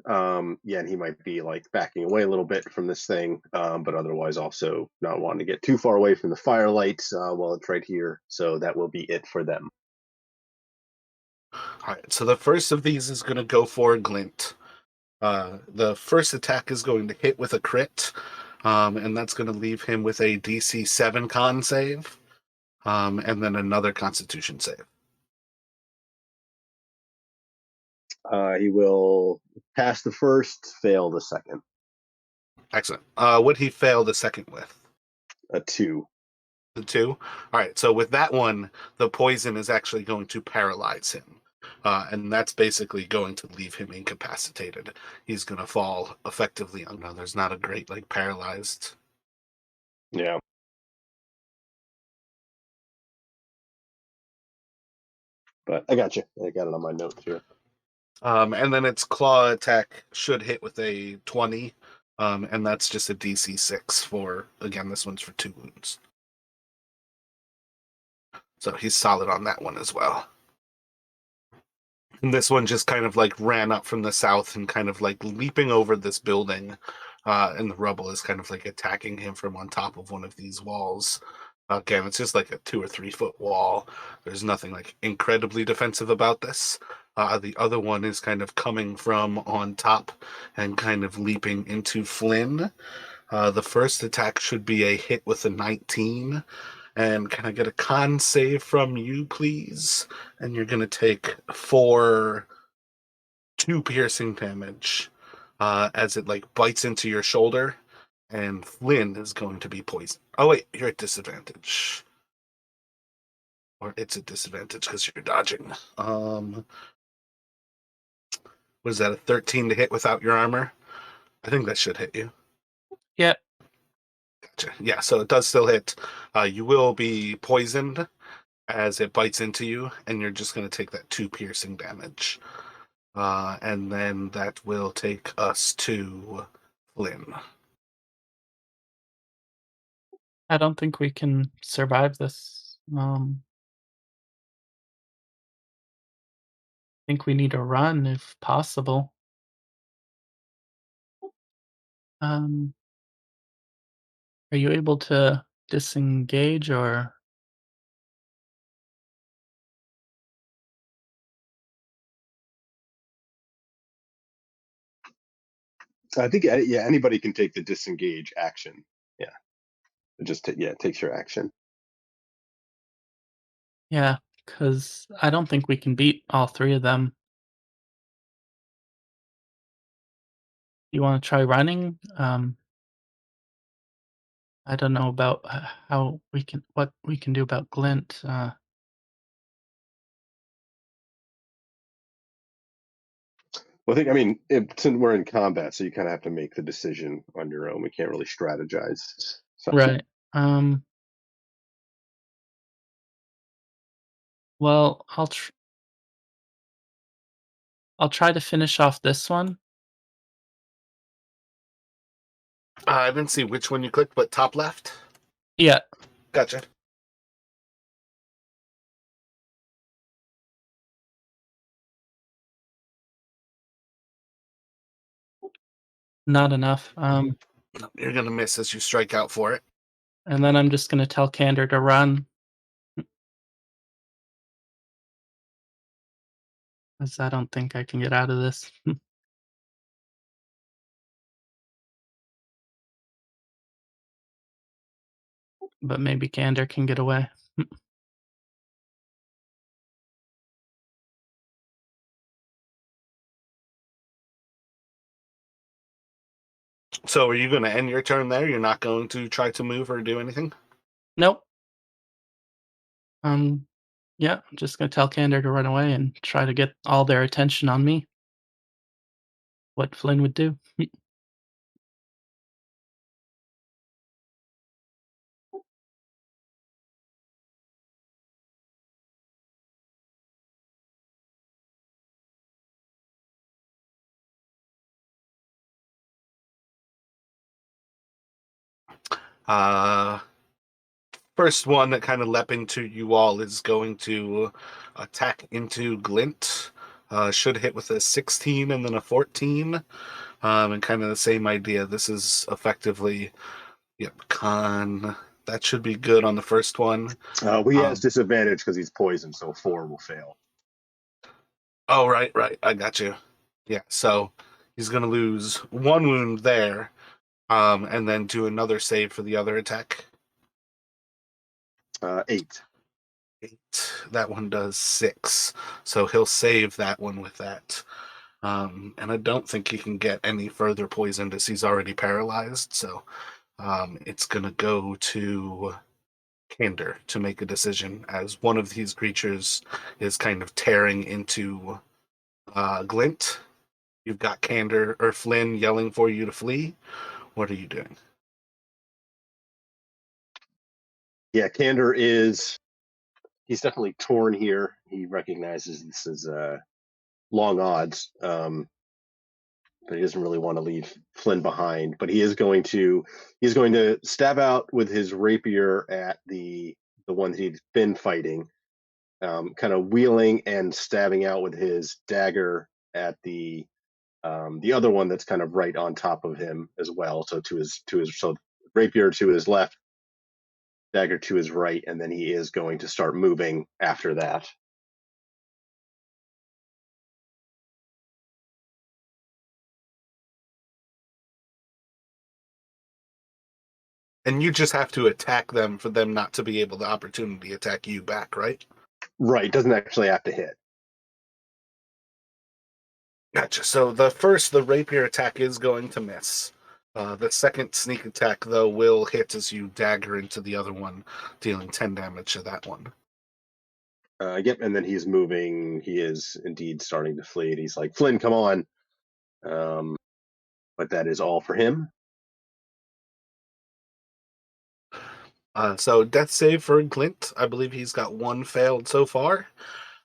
Yeah, and he might be like backing away a little bit from this thing, but otherwise also not wanting to get too far away from the firelight while it's right here. So that will be it for them. All right, so the first of these is going to go for Glint. The first attack is going to hit with a crit, and that's going to leave him with a DC 7 con save, and then another Constitution save. He will pass the first, fail the second. Excellent. Would he fail the second with? A 2. The 2? All right, so with that one, the poison is actually going to paralyze him. And that's basically going to leave him incapacitated. He's going to fall effectively. No, there's not a great, like, paralyzed. Yeah. But I got you. I got it on my notes here. And then its claw attack should hit with a 20. And that's just a DC 6 for, again, this one's for 2 wounds. So he's solid on that one as well. And this one just kind of like ran up from the south and kind of like leaping over this building. And the rubble is kind of like attacking him from on top of one of these walls. Again, it's just like a 2 or 3 foot wall. There's nothing like incredibly defensive about this. The other one is kind of coming from on top and kind of leaping into Flynn. The first attack should be a hit with a 19. And can I get a con save from you, please? And you're going to take 2 piercing damage as it like bites into your shoulder. And Flynn is going to be poisoned. Oh, wait, you're at disadvantage. Or it's at disadvantage because you're dodging. Was that a 13 to hit without your armor? I think that should hit you. Yep. Gotcha. Yeah, so it does still hit. You will be poisoned as it bites into you, and you're just going to take that 2 piercing damage. And then that will take us to Flynn. I don't think we can survive this. I think we need to run if possible. Um, are you able to disengage or? I think yeah, anybody can take the disengage action. Yeah, it just it takes your action. Yeah, because I don't think we can beat all 3 of them. You want to try running? I don't know about what we can do about Glint. Well, I mean, since we're in combat, so you kind of have to make the decision on your own. We can't really strategize. So, Right. Well, I'll try to finish off this one. I didn't see which one you clicked, but top left? Yeah. Gotcha. Not enough. You're going to miss as you strike out for it. And then I'm just gonna tell Candor to run. 'Cause I don't think I can get out of this. But maybe Candor can get away. So are you going to end your turn there? You're not going to try to move or do anything? Nope. Yeah, I'm just gonna tell Candor to run away and try to get all their attention on me. What Flynn would do. Uh, first one that kind of leapt into you all is going to attack into Glint. Should hit with a 16 and then a 14. And kind of the same idea. This is effectively, yep, con. That should be good on the first one. He has disadvantage because he's poisoned, so 4 will fail. Oh, right. I got you. Yeah, so he's going to lose 1 wound there, and then do another save for the other attack. 8. 8. That one does 6. So he'll save that one with that. And I don't think he can get any further poisoned as he's already paralyzed. So it's going to go to Candor to make a decision as one of these creatures is kind of tearing into Glint. You've got Candor or Flynn yelling for you to flee. What are you doing? Yeah, Candor he's definitely torn here. He recognizes this is long odds, but he doesn't really want to leave Flynn behind. But he's going to stab out with his rapier at the one that he'd been fighting, kind of wheeling and stabbing out with his dagger at the other one that's kind of right on top of him as well. So so rapier to his left, dagger to his right, and then he is going to start moving after that. And you just have to attack them for them not to be able to opportunity attack you back, right? Right, doesn't actually have to hit. Gotcha. So the rapier attack is going to miss. The second sneak attack, though, will hit as you dagger into the other one, dealing 10 damage to that one. Yep, and then he's moving. He is indeed starting to flee. He's like, Flynn, come on. But that is all for him. So death save for Glint. I believe he's got 1 failed so far.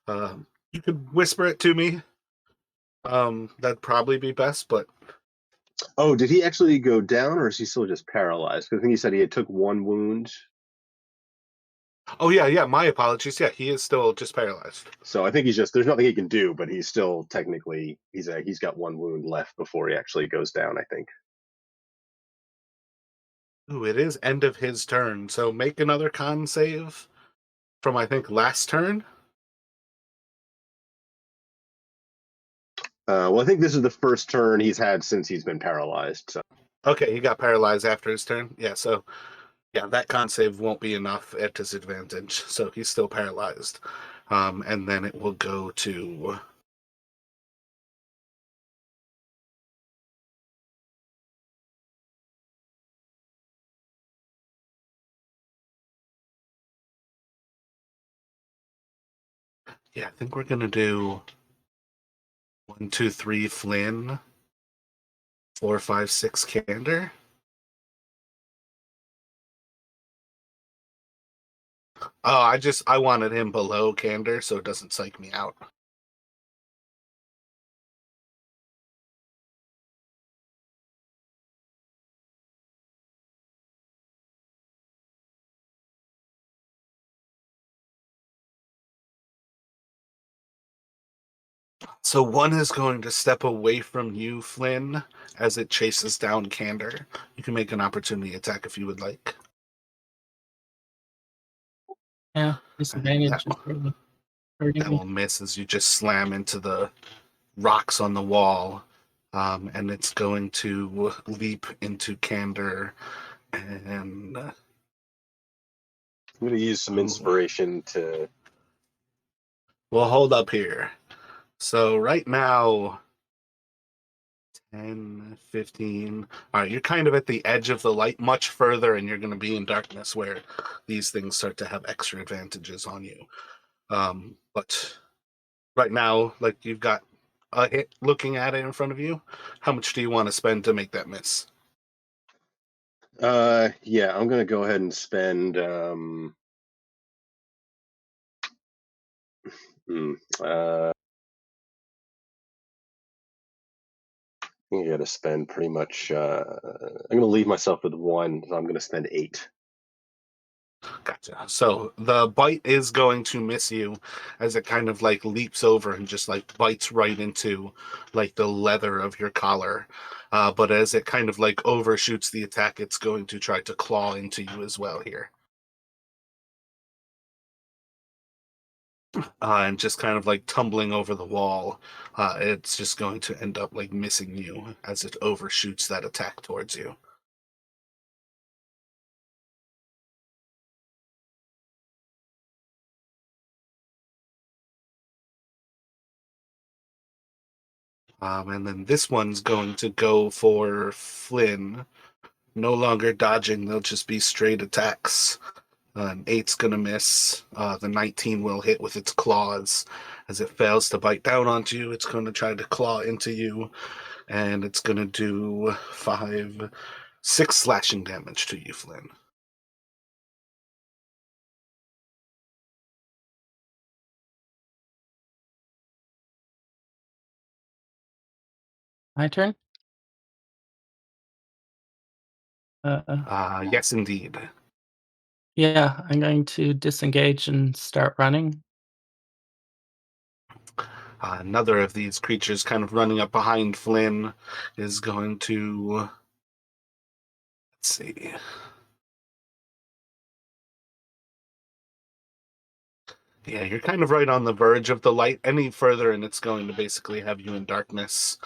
You could whisper it to me. That'd probably be best, but... Oh, did he actually go down, or is he still just paralyzed? Because I think he said he had took 1 wound. Oh, yeah, my apologies. Yeah, he is still just paralyzed. So I think there's nothing he can do, but he's still technically, he's got 1 wound left before he actually goes down, I think. Ooh, it is end of his turn, so make another con save from, I think, last turn. Well, I think this is the first turn he's had since he's been paralyzed. So. Okay, he got paralyzed after his turn. Yeah, so that con save won't be enough at disadvantage, so he's still paralyzed. And then it will go to... Yeah, I think we're going to do 1, 2, 3 Flynn, 4, 5, 6 Candor. Oh, I wanted him below Candor so it doesn't psych me out. So 1 is going to step away from you, Flynn, as it chases down Candor. You can make an opportunity attack if you would like. Yeah, disadvantage That, is really hurting that me. will miss as you just slam into the rocks on the wall. And it's going to leap into Candor. And I'm going to use some inspiration to... we'll hold up here. So right now, 10, 15. All right, you're kind of at the edge of the light, much further, and you're going to be in darkness where these things start to have extra advantages on you. But right now, like, you've got a hit looking at it in front of you. How much do you want to spend to make that miss? Yeah, I'm going to go ahead and spend... I got to spend pretty much. I'm going to leave myself with 1, so I'm going to spend 8. Gotcha. Gotcha. So the bite is going to miss you as it kind of like leaps over and just like bites right into like the leather of your collar. But as it kind of like overshoots the attack, it's going to try to claw into you as well here. And just kind of like tumbling over the wall, it's just going to end up like missing you as it overshoots that attack towards you. And then this one's going to go for Flynn. No longer dodging, they'll just be straight attacks. An 8's going to miss. The 19 will hit with its claws. As it fails to bite down onto you, it's going to try to claw into you. And it's going to do 6 slashing damage to you, Flynn. My turn? Yes, indeed. Yeah, I'm going to disengage and start running. Another of these creatures kind of running up behind Flynn is going to... Let's see. Yeah, you're kind of right on the verge of the light. Any further, and it's going to basically have you in darkness.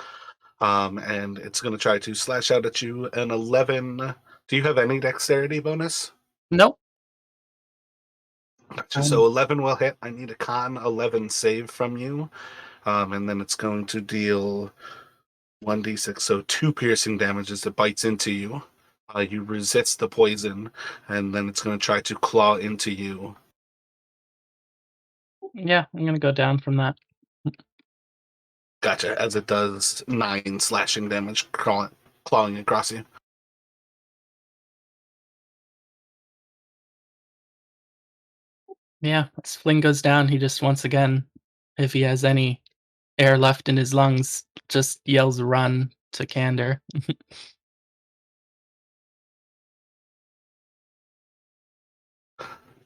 And it's going to try to slash out at you. An 11. Do you have any dexterity bonus? Nope. Gotcha. So 11 will hit. I need a con 11 save from you. And then it's going to deal 1d6. So 2 piercing damage as it bites into you. You resist the poison, and then it's going to try to claw into you. Yeah, I'm going to go down from that. Gotcha. As it does 9 slashing damage, clawing across you. Yeah, as Flynn goes down, he just once again, if he has any air left in his lungs, just yells run to Candor.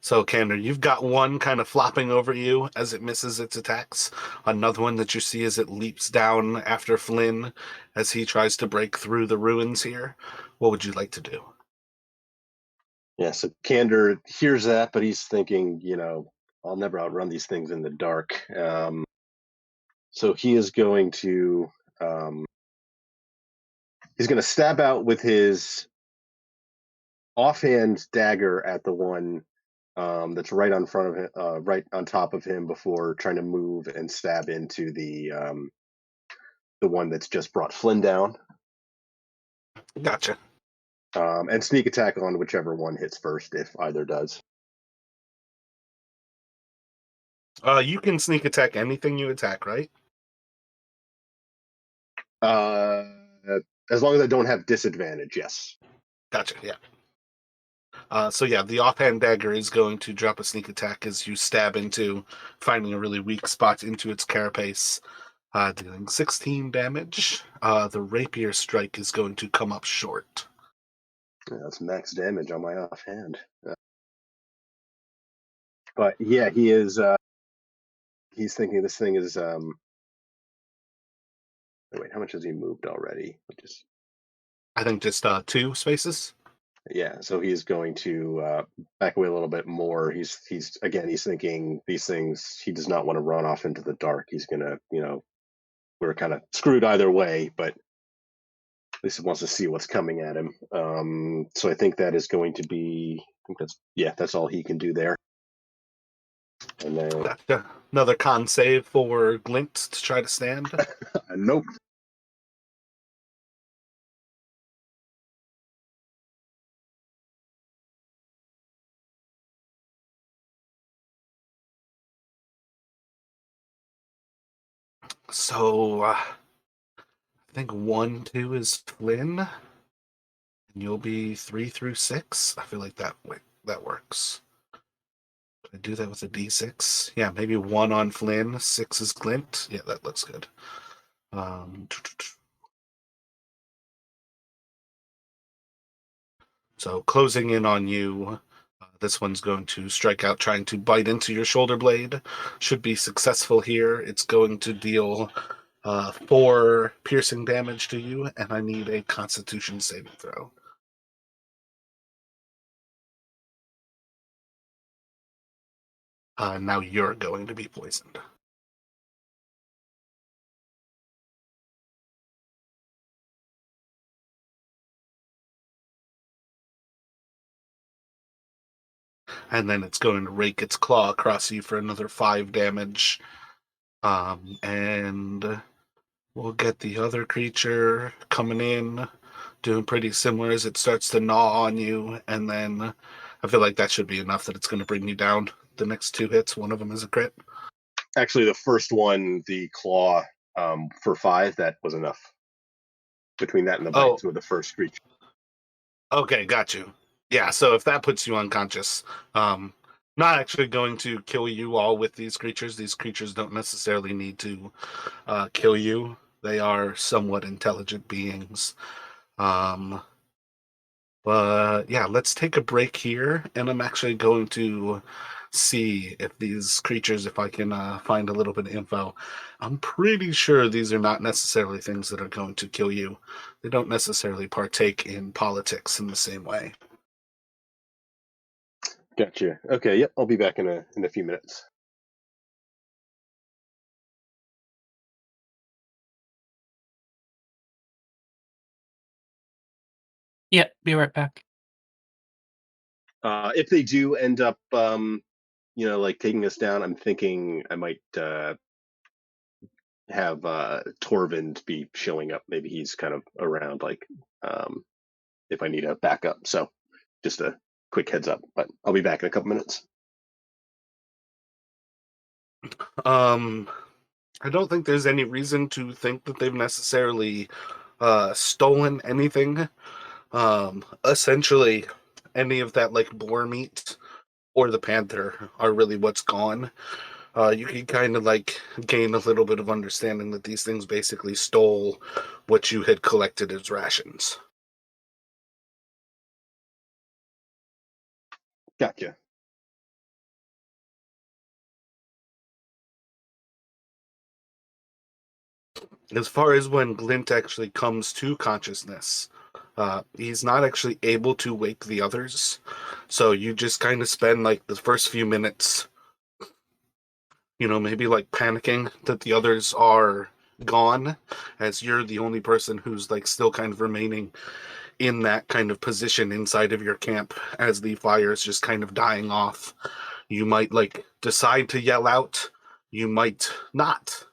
So, Candor, you've got one kind of flopping over you as it misses its attacks. Another one that you see as it leaps down after Flynn as he tries to break through the ruins here. What would you like to do? Yeah, so Candor hears that, but he's thinking, I'll never outrun these things in the dark. So he is going to stab out with his offhand dagger at the one that's right on front of him, right on top of him, before trying to move and stab into the one that's just brought Flynn down. Gotcha. And sneak attack on whichever one hits first, if either does. You can sneak attack anything you attack, right? As long as I don't have disadvantage, yes. Gotcha, yeah. So yeah, the offhand dagger is going to drop a sneak attack as you stab into, finding a really weak spot into its carapace, dealing 16 damage. The rapier strike is going to come up short. Yeah, that's max damage on my offhand. But yeah, he is. He's thinking this thing is. Wait, how much has he moved already? I think just 2 spaces. Yeah, so he's going to back away a little bit more. He's thinking these things. He does not want to run off into the dark. He's gonna, we're kind of screwed either way, but at least he wants to see what's coming at him. So I think that is going to be. I think that's all he can do there. And then Gotcha. Another con save for Glint to try to stand. nope. So I think 1, 2 is Flynn, and you'll be 3 through 6. I feel like that works. Could I do that with a D6? Yeah, maybe 1 on Flynn, 6 is Glint. Yeah, that looks good. So closing in on you, This one's going to strike out, trying to bite into your shoulder blade. Should be successful here. It's going to deal 4 piercing damage to you, and I need a Constitution saving throw. Now you're going to be poisoned. And then it's going to rake its claw across you for another 5 damage. And we'll get the other creature coming in, doing pretty similar as it starts to gnaw on you. And then I feel like that should be enough that it's going to bring you down. The next 2 hits, one of them is a crit. Actually, the first one, the claw, for 5, that was enough. Between that and the bites with the first creature. Okay, got you. Yeah, so if that puts you unconscious, not actually going to kill you all with these creatures. These creatures don't necessarily need to kill you. They are somewhat intelligent beings. But yeah, let's take a break here, and I'm actually going to see if these creatures, if I can find a little bit of info. I'm pretty sure these are not necessarily things that are going to kill you. They don't necessarily partake in politics in the same way. Gotcha. Okay, yep, I'll be back in a few minutes. Yeah, be right back. If they do end up, like taking us down, I'm thinking I might have Torvind be showing up. Maybe he's kind of around, if I need a backup. So just a quick heads up, but I'll be back in a couple minutes. I don't think there's any reason to think that they've necessarily stolen anything. Essentially, any of that like boar meat or the panther are really what's gone. You can kind of like gain a little bit of understanding that these things basically stole what you had collected as rations. Gotcha. As far as when Glint actually comes to consciousness, he's not actually able to wake the others. So you just kind of spend like the first few minutes, maybe like panicking that the others are gone, as you're the only person who's like still kind of remaining in that kind of position inside of your camp as the fire is just kind of dying off. You might like decide to yell out, you might not.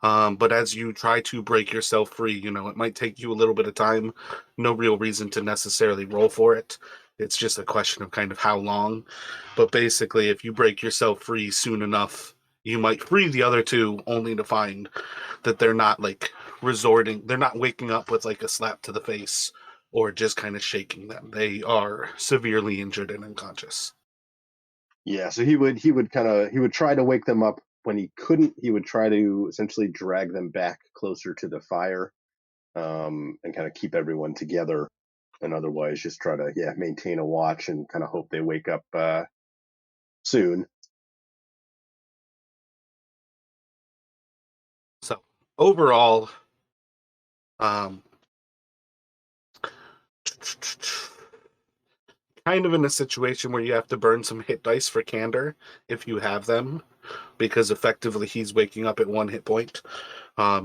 But as you try to break yourself free, it might take you a little bit of time. No real reason to necessarily roll for it. It's just a question of kind of how long. But basically, if you break yourself free soon enough, you might free the other 2 only to find that they're not like they're not waking up with like a slap to the face or just kind of shaking them. They are severely injured and unconscious. Yeah, so he would try to wake them up. When he couldn't, he would try to essentially drag them back closer to the fire, and kind of keep everyone together, and otherwise just try to maintain a watch and kind of hope they wake up soon. So overall, kind of in a situation where you have to burn some hit dice for candor if you have them, because effectively he's waking up at 1 hit point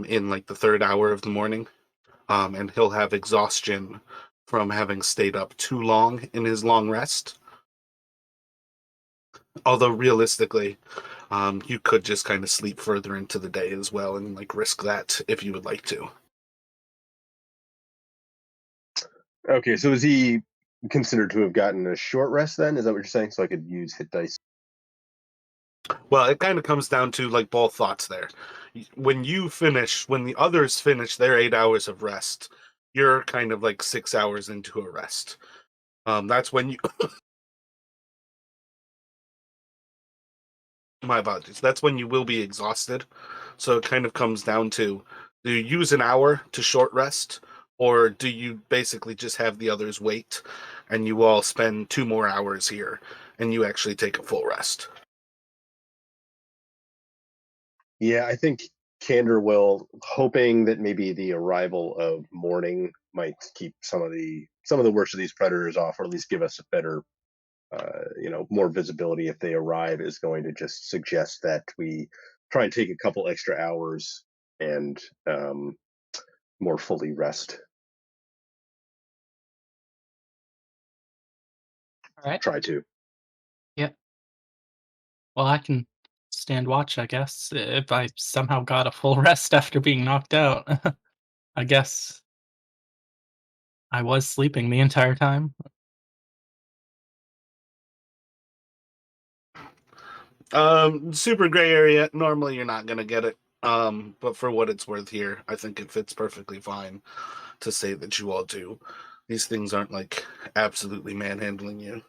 in like the 3rd hour of the morning, and he'll have exhaustion from having stayed up too long in his long rest. Although realistically, you could just kind of sleep further into the day as well and like risk that if you would like to. Okay, so is he considered to have gotten a short rest then? Is that what you're saying? So I could use hit dice. Well, it kind of comes down to like both thoughts there. When the others finish their 8 hours of rest, you're kind of like 6 hours into a rest. That's when you my apologies. That's when you will be exhausted. So it kind of comes down to, do you use an hour to short rest, or do you basically just have the others wait and you all spend 2 more hours here and you actually take a full rest. Yeah, I think Candor will, hoping that maybe the arrival of morning might keep some of the worst of these predators off, or at least give us a better, more visibility if they arrive. Is going to just suggest that we try and take a couple extra hours and more fully rest. All right. Try to. Yeah. Well, I can stand watch, I guess, if I somehow got a full rest after being knocked out. I guess I was sleeping the entire time. Super gray area. Normally, you're not gonna get it. But for what it's worth here, I think it fits perfectly fine to say that you all do. These things aren't like absolutely manhandling you.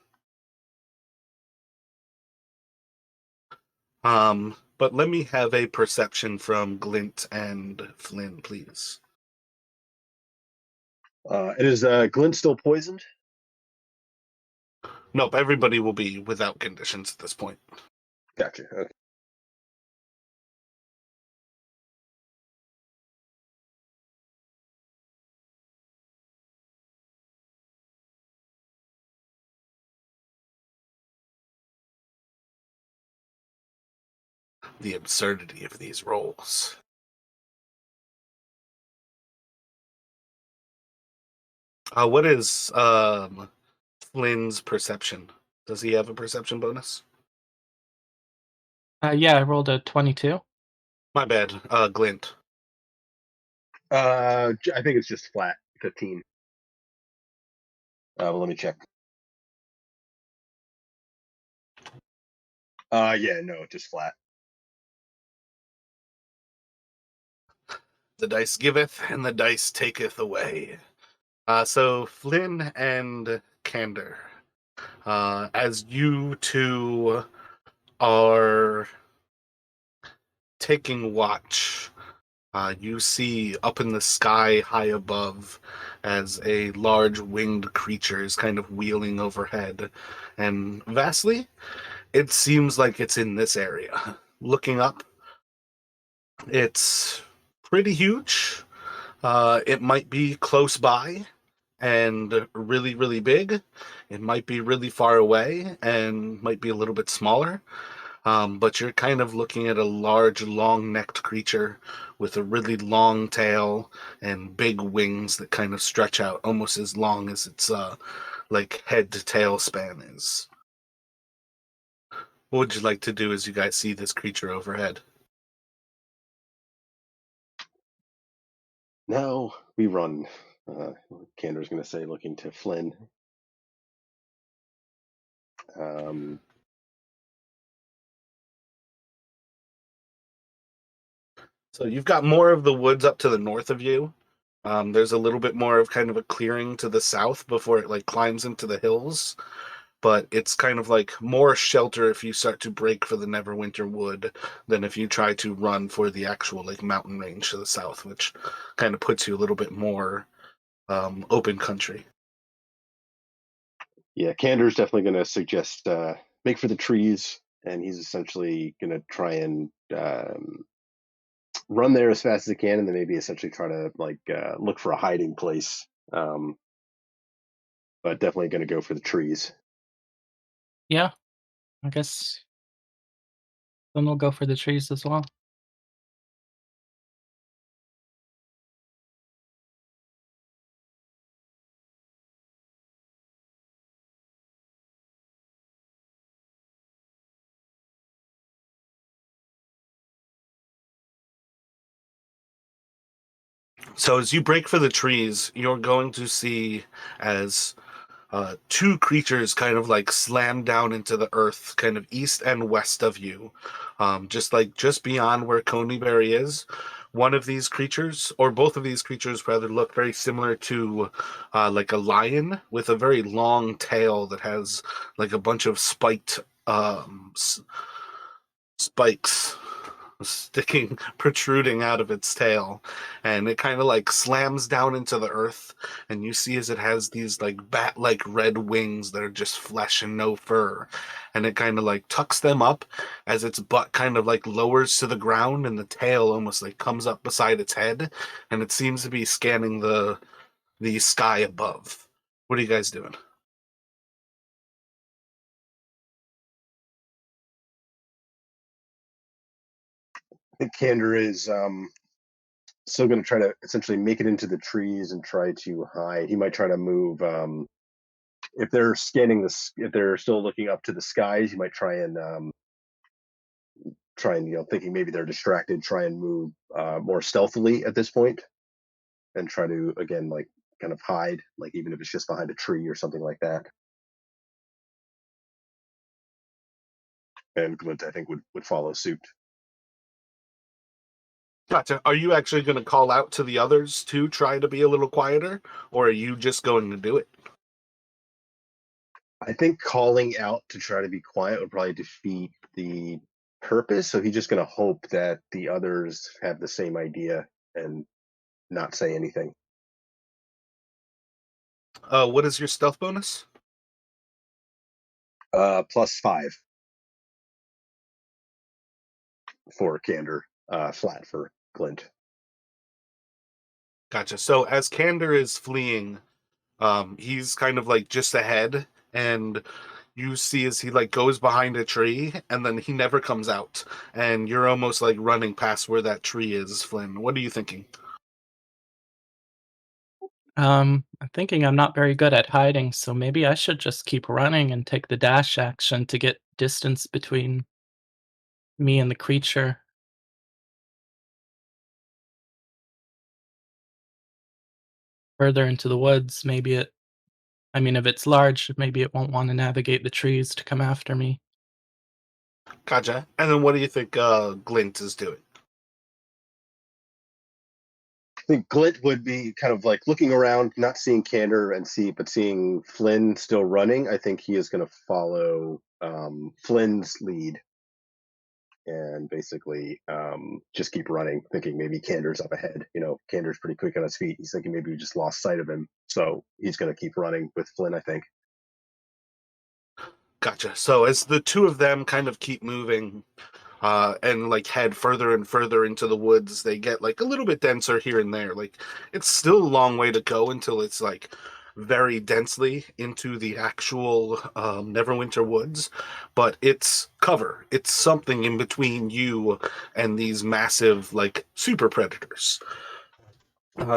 But let me have a perception from Glint and Flynn, please. And is Glint still poisoned? Nope, everybody will be without conditions at this point. Gotcha. Okay. The absurdity of these rolls. What is Flynn's perception? Does he have a perception bonus? Yeah, I rolled a 22. My bad. Glint. I think it's just flat 15. Well, let me check. Yeah, no, just flat. The dice giveth, and the dice taketh away. So Flynn and Candor, as you two are taking watch, you see up in the sky high above as a large winged creature is kind of wheeling overhead. And vastly, it seems like it's in this area. Looking up, it's pretty huge. It might be close by and really, really big. It might be really far away and might be a little bit smaller. But you're kind of looking at a large, long-necked creature with a really long tail and big wings that kind of stretch out almost as long as its like head to tail span is. What would you like to do as you guys see this creature overhead? Now we run. Candor's going to say, looking to Flynn. So you've got more of the woods up to the north of you. There's a little bit more of kind of a clearing to the south before it like climbs into the hills. But it's kind of like more shelter if you start to break for the Neverwinter Wood than if you try to run for the actual like mountain range to the south, which kind of puts you a little bit more open country. Yeah, Candor's definitely going to suggest make for the trees, and he's essentially going to try and run there as fast as he can, and then maybe essentially try to look for a hiding place. But definitely going to go for the trees. Yeah, I guess then we'll go for the trees as well. So as you break for the trees, you're going to see as two creatures kind of like slam down into the earth, kind of east and west of you, just beyond where Coneyberry is. One of these creatures, or both of these creatures, rather, look very similar to like a lion with a very long tail that has like a bunch of spiked spikes sticking, protruding out of its tail, and it kind of like slams down into the earth, and you see as it has these like bat-like red wings that are just flesh and no fur, and it kind of like tucks them up as its butt kind of like lowers to the ground, and the tail almost like comes up beside its head, and it seems to be scanning the sky above. What are you guys doing? I think Candor is still going to try to essentially make it into the trees and try to hide. He might try to move. If they're scanning this, if they're still looking up to the skies, you might try and thinking maybe they're distracted, try and move more stealthily at this point, and try to again like kind of hide, like even if it's just behind a tree or something like that. And Glint, I think, would follow suit. Gotcha. Are you actually going to call out to the others to try to be a little quieter, or are you just going to do it? I think calling out to try to be quiet would probably defeat the purpose. So he's just going to hope that the others have the same idea and not say anything. What is your stealth bonus? +5 for Candor, flat for Glint. Gotcha. So as Candor is fleeing, he's kind of like just ahead, and you see as he like goes behind a tree, and then he never comes out, and you're almost like running past where that tree is. Flynn, what are you thinking? I'm thinking I'm not very good at hiding, so maybe I should just keep running and take the dash action to get distance between me and the creature. Further into the woods, maybe if it's large, maybe it won't want to navigate the trees to come after me. Gotcha. And then what do you think Glint is doing? I think Glint would be kind of like looking around, not seeing Candor but seeing Flynn still running. I think he is going to follow Flynn's lead and basically just keep running, thinking maybe Candor's up ahead. Candor's pretty quick on his feet. He's thinking maybe we just lost sight of him. So he's going to keep running with Flynn, I think. Gotcha. So as the two of them kind of keep moving, and like head further and further into the woods, they get like a little bit denser here and there. Like it's still a long way to go until it's like very densely into the actual Neverwinter woods, but it's cover. It's something in between you and these massive like super predators.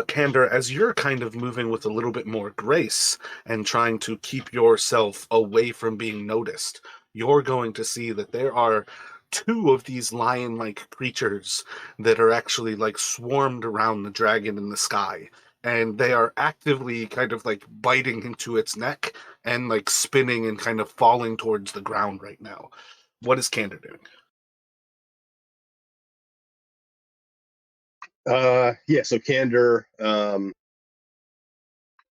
Candor, as you're kind of moving with a little bit more grace and trying to keep yourself away from being noticed, you're going to see that there are two of these lion-like creatures that are actually like swarmed around the dragon in the sky. And they are actively kind of like biting into its neck and like spinning and kind of falling towards the ground right now. What is Candor doing? Yeah, so Candor,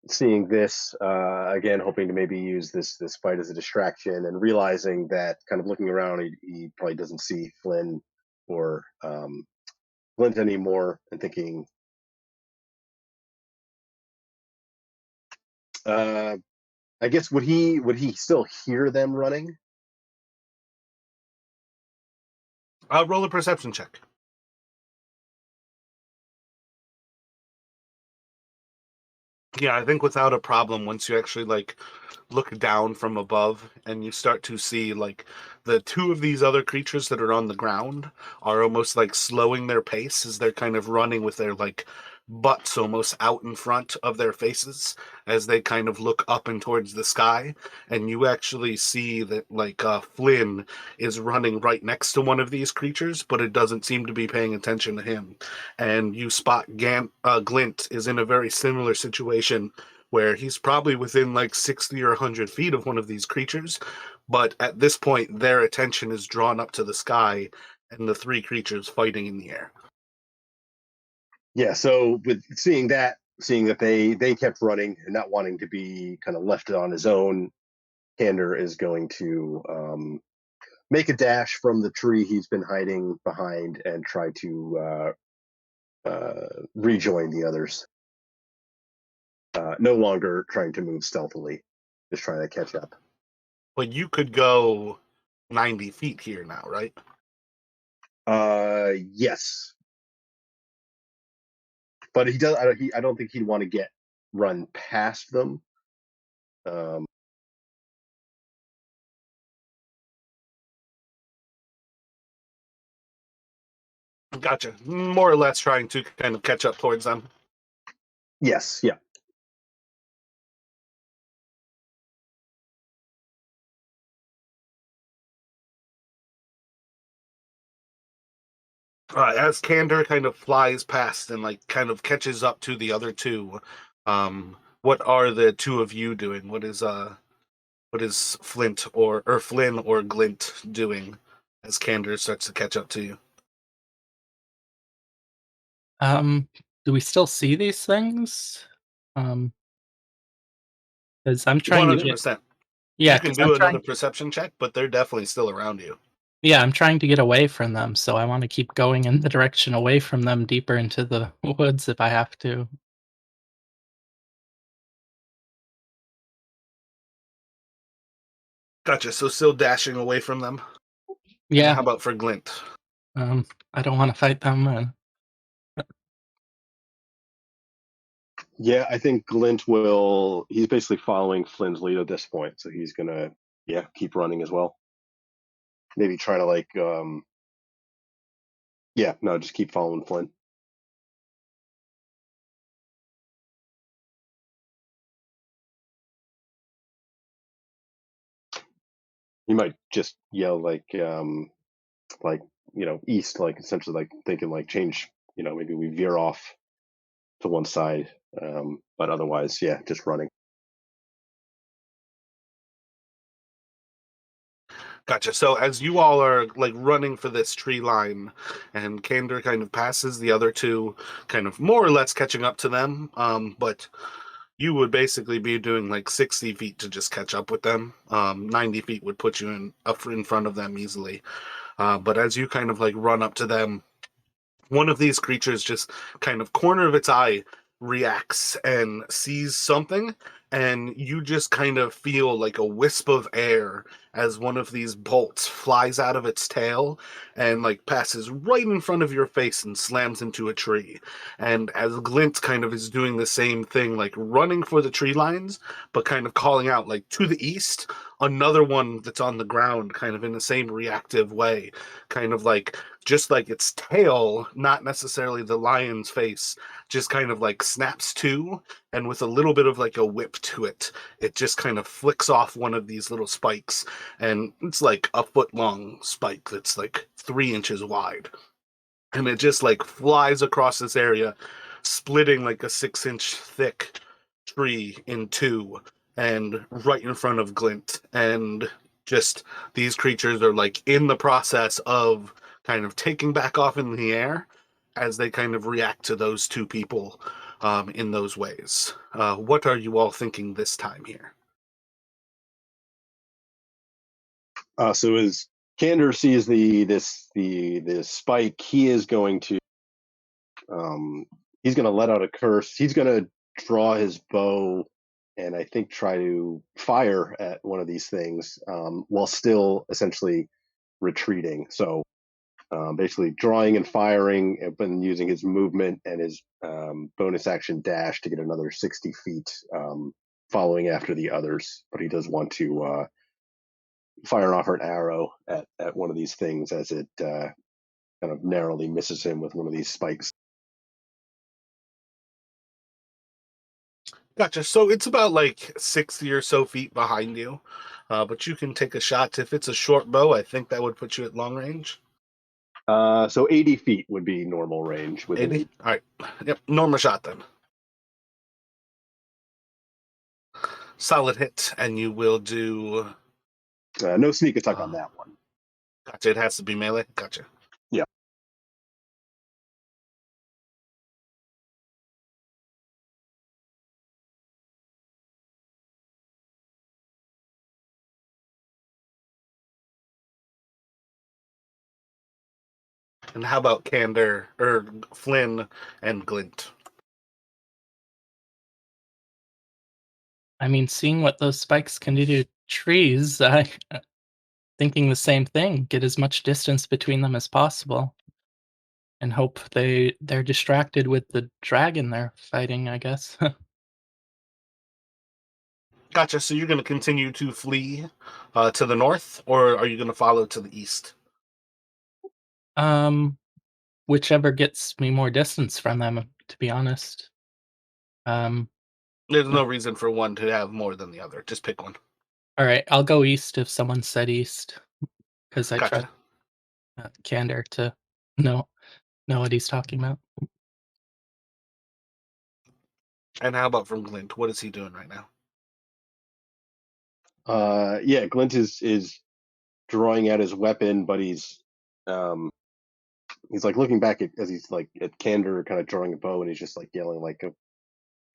seeing this again, hoping to maybe use this fight as a distraction, and realizing that kind of looking around, he probably doesn't see Flynn or Glint anymore, and thinking, I guess would he still hear them running? Roll a perception check. Yeah, I think without a problem, once you actually like look down from above and you start to see like the two of these other creatures that are on the ground are almost like slowing their pace as they're kind of running with their like butts almost out in front of their faces as they kind of look up and towards the sky. And you actually see that like Flynn is running right next to one of these creatures, but it doesn't seem to be paying attention to him. And you spot Glint is in a very similar situation where he's probably within like 60 or 100 feet of one of these creatures, but at this point their attention is drawn up to the sky and the three creatures fighting in the air. Yeah, so with seeing that they kept running and not wanting to be kind of left on his own, Candor is going to make a dash from the tree he's been hiding behind and try to rejoin the others. No longer trying to move stealthily, just trying to catch up. But you could go 90 feet here now, right? Yes, but he does. I don't think he'd want to run past them. Gotcha. More or less trying to kind of catch up towards them. Yes, yeah. As Candor kind of flies past and like kind of catches up to the other two, what are the two of you doing? What is Flynn or Glint doing as Candor starts to catch up to you? Do we still see these things? Because I'm One trying to hundred get percent. yeah, You can because I'm do another trying perception check, but they're definitely still around you. yeah, I'm trying to get away from them, so I wanna keep going in the direction away from them deeper into the woods if I have to. Gotcha. So still dashing away from them. And Yeah, how about for Glint? I don't wanna fight them, Yeah, I think Glint will. He's basically following Flynn's lead at this point, so he's gonna, keep running as well. Maybe try to no, just keep following Flynn. He might just yell like east, like essentially like thinking like change, maybe we veer off to one side, but otherwise, yeah, just running. Gotcha. So as you all are like running for this tree line, and Candor kind of passes the other two, kind of more or less catching up to them, but you would basically be doing like 60 feet to just catch up with them. 90 feet would put you up in front of them easily. But as you kind of like run up to them, one of these creatures just kind of corner of its eye reacts and sees something, and you just kind of feel like a wisp of air as one of these bolts flies out of its tail and like passes right in front of your face and slams into a tree. And as Glint kind of is doing the same thing, like running for the tree lines, but kind of calling out like to the east, another one that's on the ground kind of in the same reactive way, kind of like just like its tail, not necessarily the lion's face, just kind of like snaps to, and with a little bit of like a whip to it, it just kind of flicks off one of these little spikes, and it's like a foot long spike that's like 3 inches wide. And it just like flies across this area, splitting like a 6 inch thick tree in two, and right in front of Glint. And just these creatures are like in the process of kind of taking back off in the air as they kind of react to those two people in those ways. What are you all thinking this time here? So as Candor sees the spike, he is going to he's going to let out a curse. He's going to draw his bow and I think try to fire at one of these things while still essentially retreating. So basically drawing and firing, and then using his movement and his bonus action dash to get another 60 feet, following after the others. But he does want to fire off an arrow at one of these things as it kind of narrowly misses him with one of these spikes. Gotcha. So it's about like 60 or so feet behind you, but you can take a shot. If it's a short bow, I think that would put you at long range. So 80 feet would be normal range within 80? All right. Yep. Normal shot then. Solid hit, and you will do. no sneak attack on that one. Gotcha. It has to be melee. Gotcha. Yeah. And how about Candor or Flynn and Glint? I mean, seeing what those spikes can do to trees, I thinking the same thing. Get as much distance between them as possible, and hope they're distracted with the dragon they're fighting. I guess. Gotcha. So you're going to continue to flee to the north, or are you going to follow to the east? um, whichever gets me more distance from them. To be honest. Um, There's no reason for one to have more than the other. Just pick one. all right, I'll go east if someone said east, because I trust Gotcha. Candor to know know what he's talking about. And how about from Glint? What is he doing right now? Yeah, Glint is drawing out his weapon, but um he's like looking back as he's like at Candor, kind of drawing a bow, and he's just like yelling like,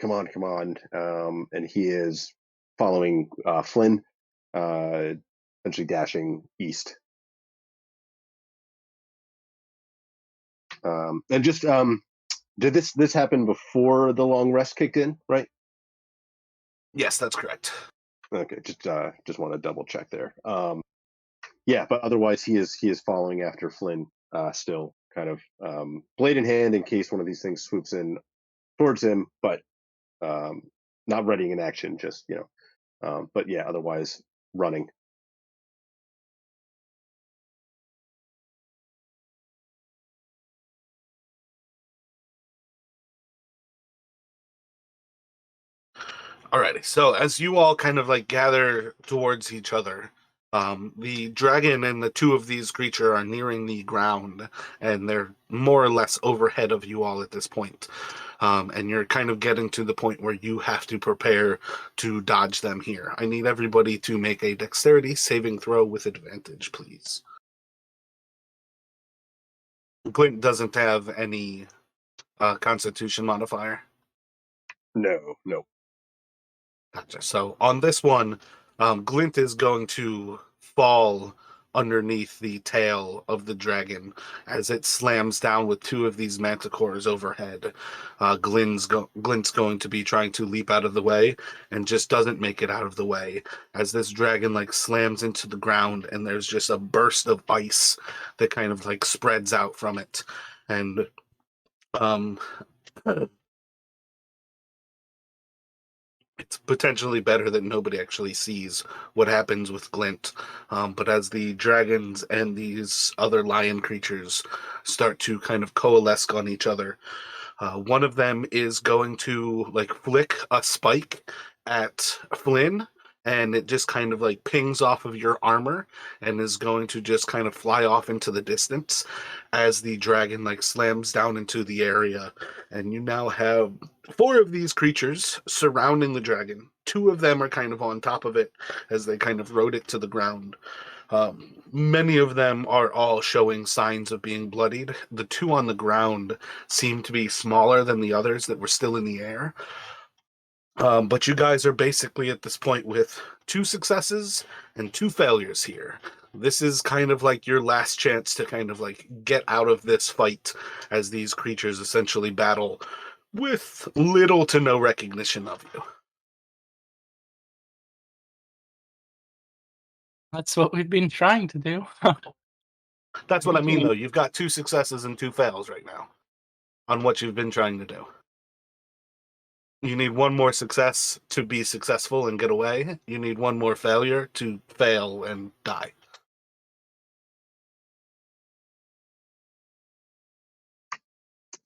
come on, come on. And he is following Flynn, essentially dashing east. And just did this happen before the long rest kicked in, right? Yes, that's correct. Okay, just want to double check there. Yeah, but otherwise he is following after Flynn, still kind of blade in hand in case one of these things swoops in towards him, but um, not readying an action, just but yeah, otherwise running. Alrighty. So as you all kind of like gather towards each other, the dragon and the two of these creatures are nearing the ground, and they're more or less overhead of you all at this point. And you're kind of getting to the point where you have to prepare to dodge them here. I need everybody to make a dexterity saving throw with advantage, please. Glint doesn't have any constitution modifier. No. Gotcha. So on this one, Glint is going to fall underneath the tail of the dragon as it slams down with two of these manticores overhead. Glint's going to be trying to leap out of the way and just doesn't make it out of the way as this dragon like slams into the ground, and there's just a burst of ice that kind of like spreads out from it. And um it's potentially better that nobody actually sees what happens with Glint. But as the dragons and these other lion creatures start to kind of coalesce on each other, one of them is going to like flick a spike at Flynn, and it just kind of like pings off of your armor and is going to just kind of fly off into the distance as the dragon like slams down into the area. And you now have four of these creatures surrounding the dragon. Two of them are kind of on top of it as they kind of rode it to the ground. Many of them are all showing signs of being bloodied. The two on the ground seem to be smaller than the others that were still in the air. But you guys are basically at this point with two successes and two failures here. This is kind of like your last chance to kind of like get out of this fight as these creatures essentially battle with little to no recognition of you. That's what we've been trying to do. That's what I mean, though. You've got two successes and two fails right now on what you've been trying to do. You need one more success to be successful and get away. You need one more failure to fail and die.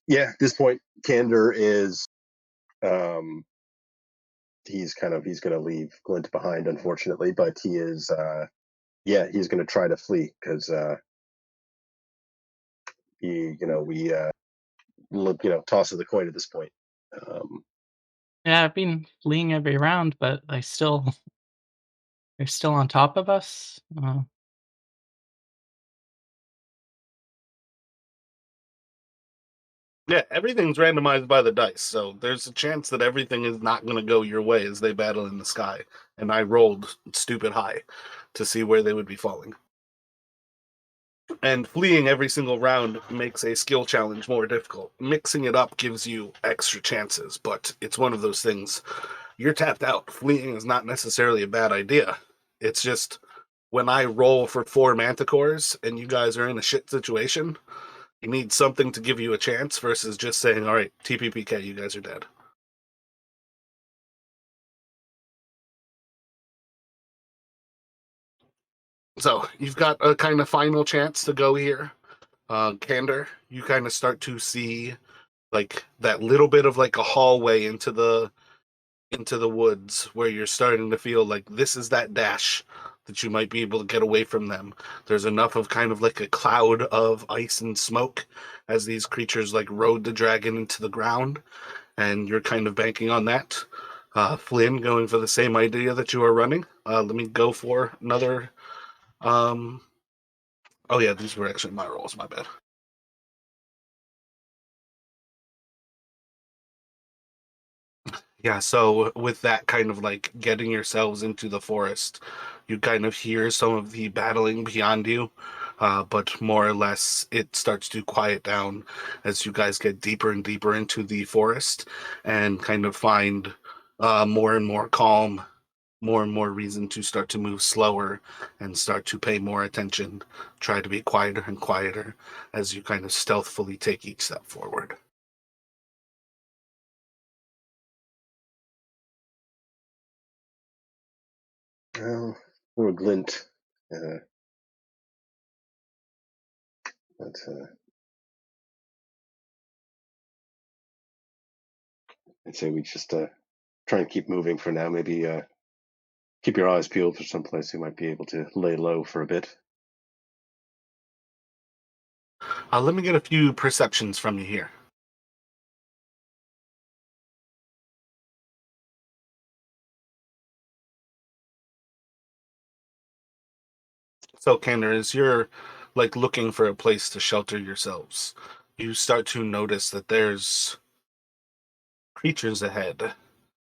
Yeah, at this point, Candor is he's going to leave Glint behind, unfortunately, but he is he's going to try to flee because he we toss of the coin at this point. Yeah, I've been fleeing every round, but they're still on top of us. Yeah, everything's randomized by the dice, so there's a chance that everything is not going to go your way as they battle in the sky. And I rolled stupid high to see where they would be falling. And fleeing every single round makes a skill challenge more difficult. Mixing it up gives you extra chances, but it's one of those things. You're tapped out. Fleeing is not necessarily a bad idea. It's just when I roll for 4 manticores and you guys are in a shit situation, you need something to give you a chance versus just saying, all right, TPPK, you guys are dead. So you've got a kind of final chance to go here. Candor, you kind of start to see like that little bit of like a hallway into the woods where you're starting to feel like this is that dash that you might be able to get away from them. There's enough of kind of like a cloud of ice and smoke as these creatures like rode the dragon into the ground, and you're kind of banking on that. Flynn going for the same idea that you are running. Let me go for another. Um, oh yeah, these were actually my rolls. My bad. Yeah, so with that kind of like getting yourselves into the forest, you kind of hear some of the battling beyond you, but more or less it starts to quiet down as you guys get deeper and deeper into the forest and kind of find more and more calm, more and more reason to start to move slower and start to pay more attention, try to be quieter and quieter as you kind of stealthily take each step forward. Well, or glint. Uh, but I'd say we just try and keep moving for now. Maybe keep your eyes peeled for someplace you might be able to lay low for a bit. Let me get a few perceptions from you here. So, Candor, as you're like looking for a place to shelter yourselves, you start to notice that there's creatures ahead,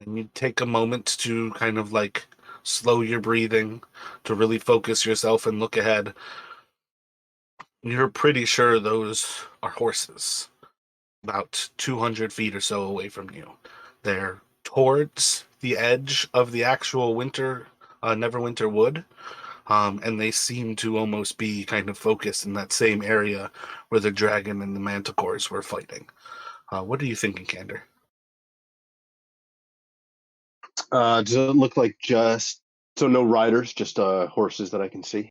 and you take a moment to kind of like slow your breathing to really focus yourself and look ahead. You're pretty sure those are horses, about 200 feet or so away from you. They're towards the edge of the actual Neverwinter Wood, and they seem to almost be kind of focused in that same area where the dragon and the manticores were fighting. What are you thinking, Candor? Does it look like just so no riders, just horses that I can see?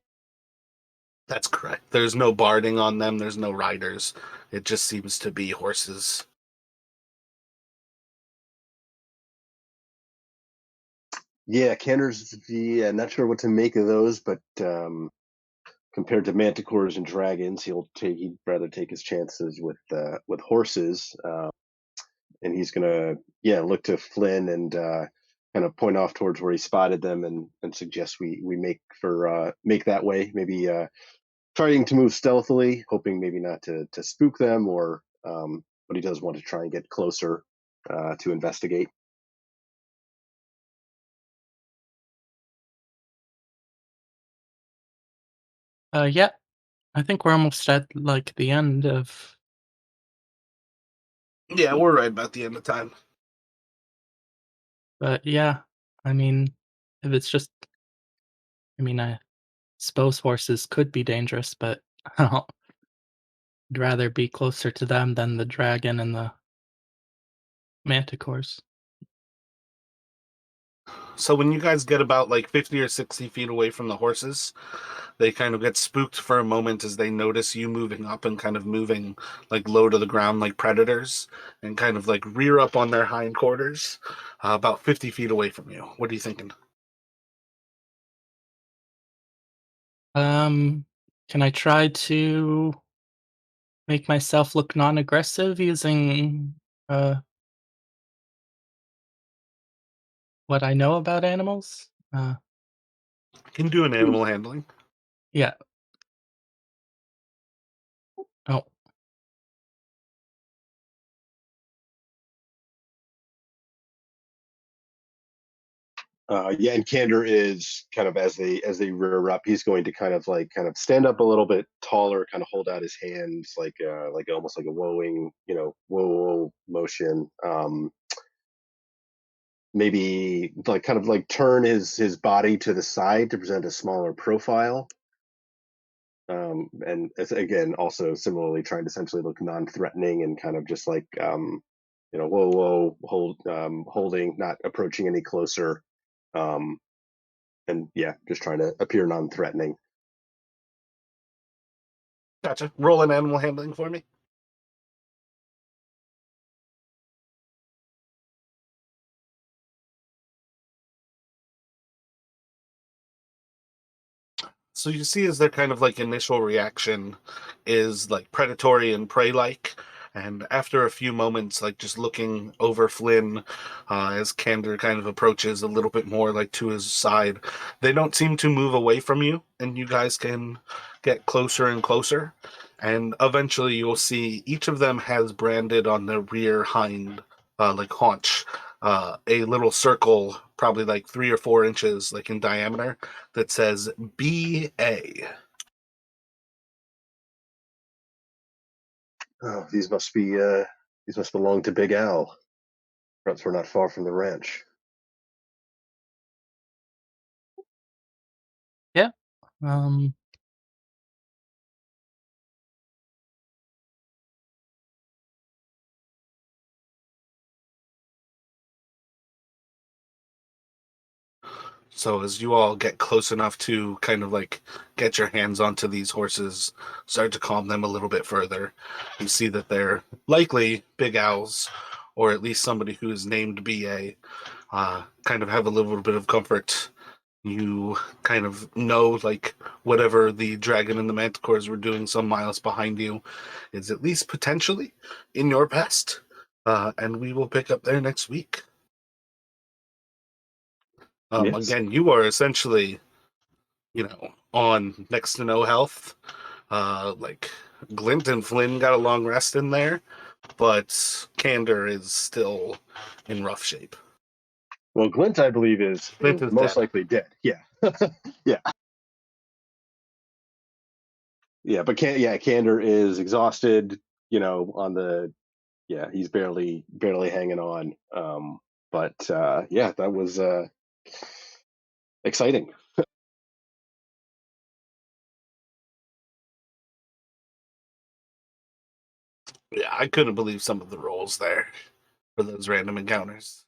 That's correct. There's no barding on them. There's no riders. It just seems to be horses. Yeah, Canner's not sure what to make of those, but compared to manticores and dragons, he'd rather take his chances with horses, and he's gonna look to Flynn and kind of point off towards where he spotted them and suggest we make that way, maybe trying to move stealthily, hoping maybe not to spook them, or but he does want to try and get closer to investigate. Yeah, I think we're almost at like the end of. Yeah, we're right about the end of time. But yeah, I mean, if it's just, I mean, I suppose horses could be dangerous, but I'd rather be closer to them than the dragon and the manticores. So when you guys get about like 50 or 60 feet away from the horses, they kind of get spooked for a moment as they notice you moving up and kind of moving like low to the ground like predators and kind of like rear up on their hindquarters about 50 feet away from you. What are you thinking? Um, can I try to make myself look non-aggressive using uh what I know about animals? Can do an animal handling. Yeah. Oh, Yeah, and Candor is kind of as they rear up, he's going to kind of stand up a little bit taller, kind of hold out his hands like almost like a woeing, whoa motion. Maybe like kind of like turn his body to the side to present a smaller profile. And again, also similarly trying to essentially look non-threatening and kind of just like whoa, holding, not approaching any closer. And yeah, just trying to appear non-threatening. Gotcha. Roll an animal handling for me. So you see as their kind of like initial reaction is like predatory and prey-like. And after a few moments, like just looking over Flynn, as Candor kind of approaches a little bit more like to his side, they don't seem to move away from you, and you guys can get closer and closer. And eventually you'll see each of them has branded on their rear hind, like haunch, a little circle, probably like 3 or 4 inches like in diameter, that says BA. Oh, these must belong to Big Al. Perhaps we're not far from the ranch. Yeah. Um, So as you all get close enough to kind of like get your hands onto these horses, start to calm them a little bit further, you see that they're likely big owls, or at least somebody who is named BA. Kind of have a little bit of comfort. You kind of know, like, whatever the dragon and the manticores were doing some miles behind you is at least potentially in your best. And we will pick up there next week. Yes. Again, you are essentially, on next to no health. Like, Glint and Flynn got a long rest in there, but Candor is still in rough shape. Well, Glint, I believe, is Glint is most dead. likely dead. Yeah. Yeah. Yeah, but Candor is exhausted, on the he's barely hanging on. But yeah, that was exciting. Yeah, I couldn't believe some of the rolls there for those random encounters.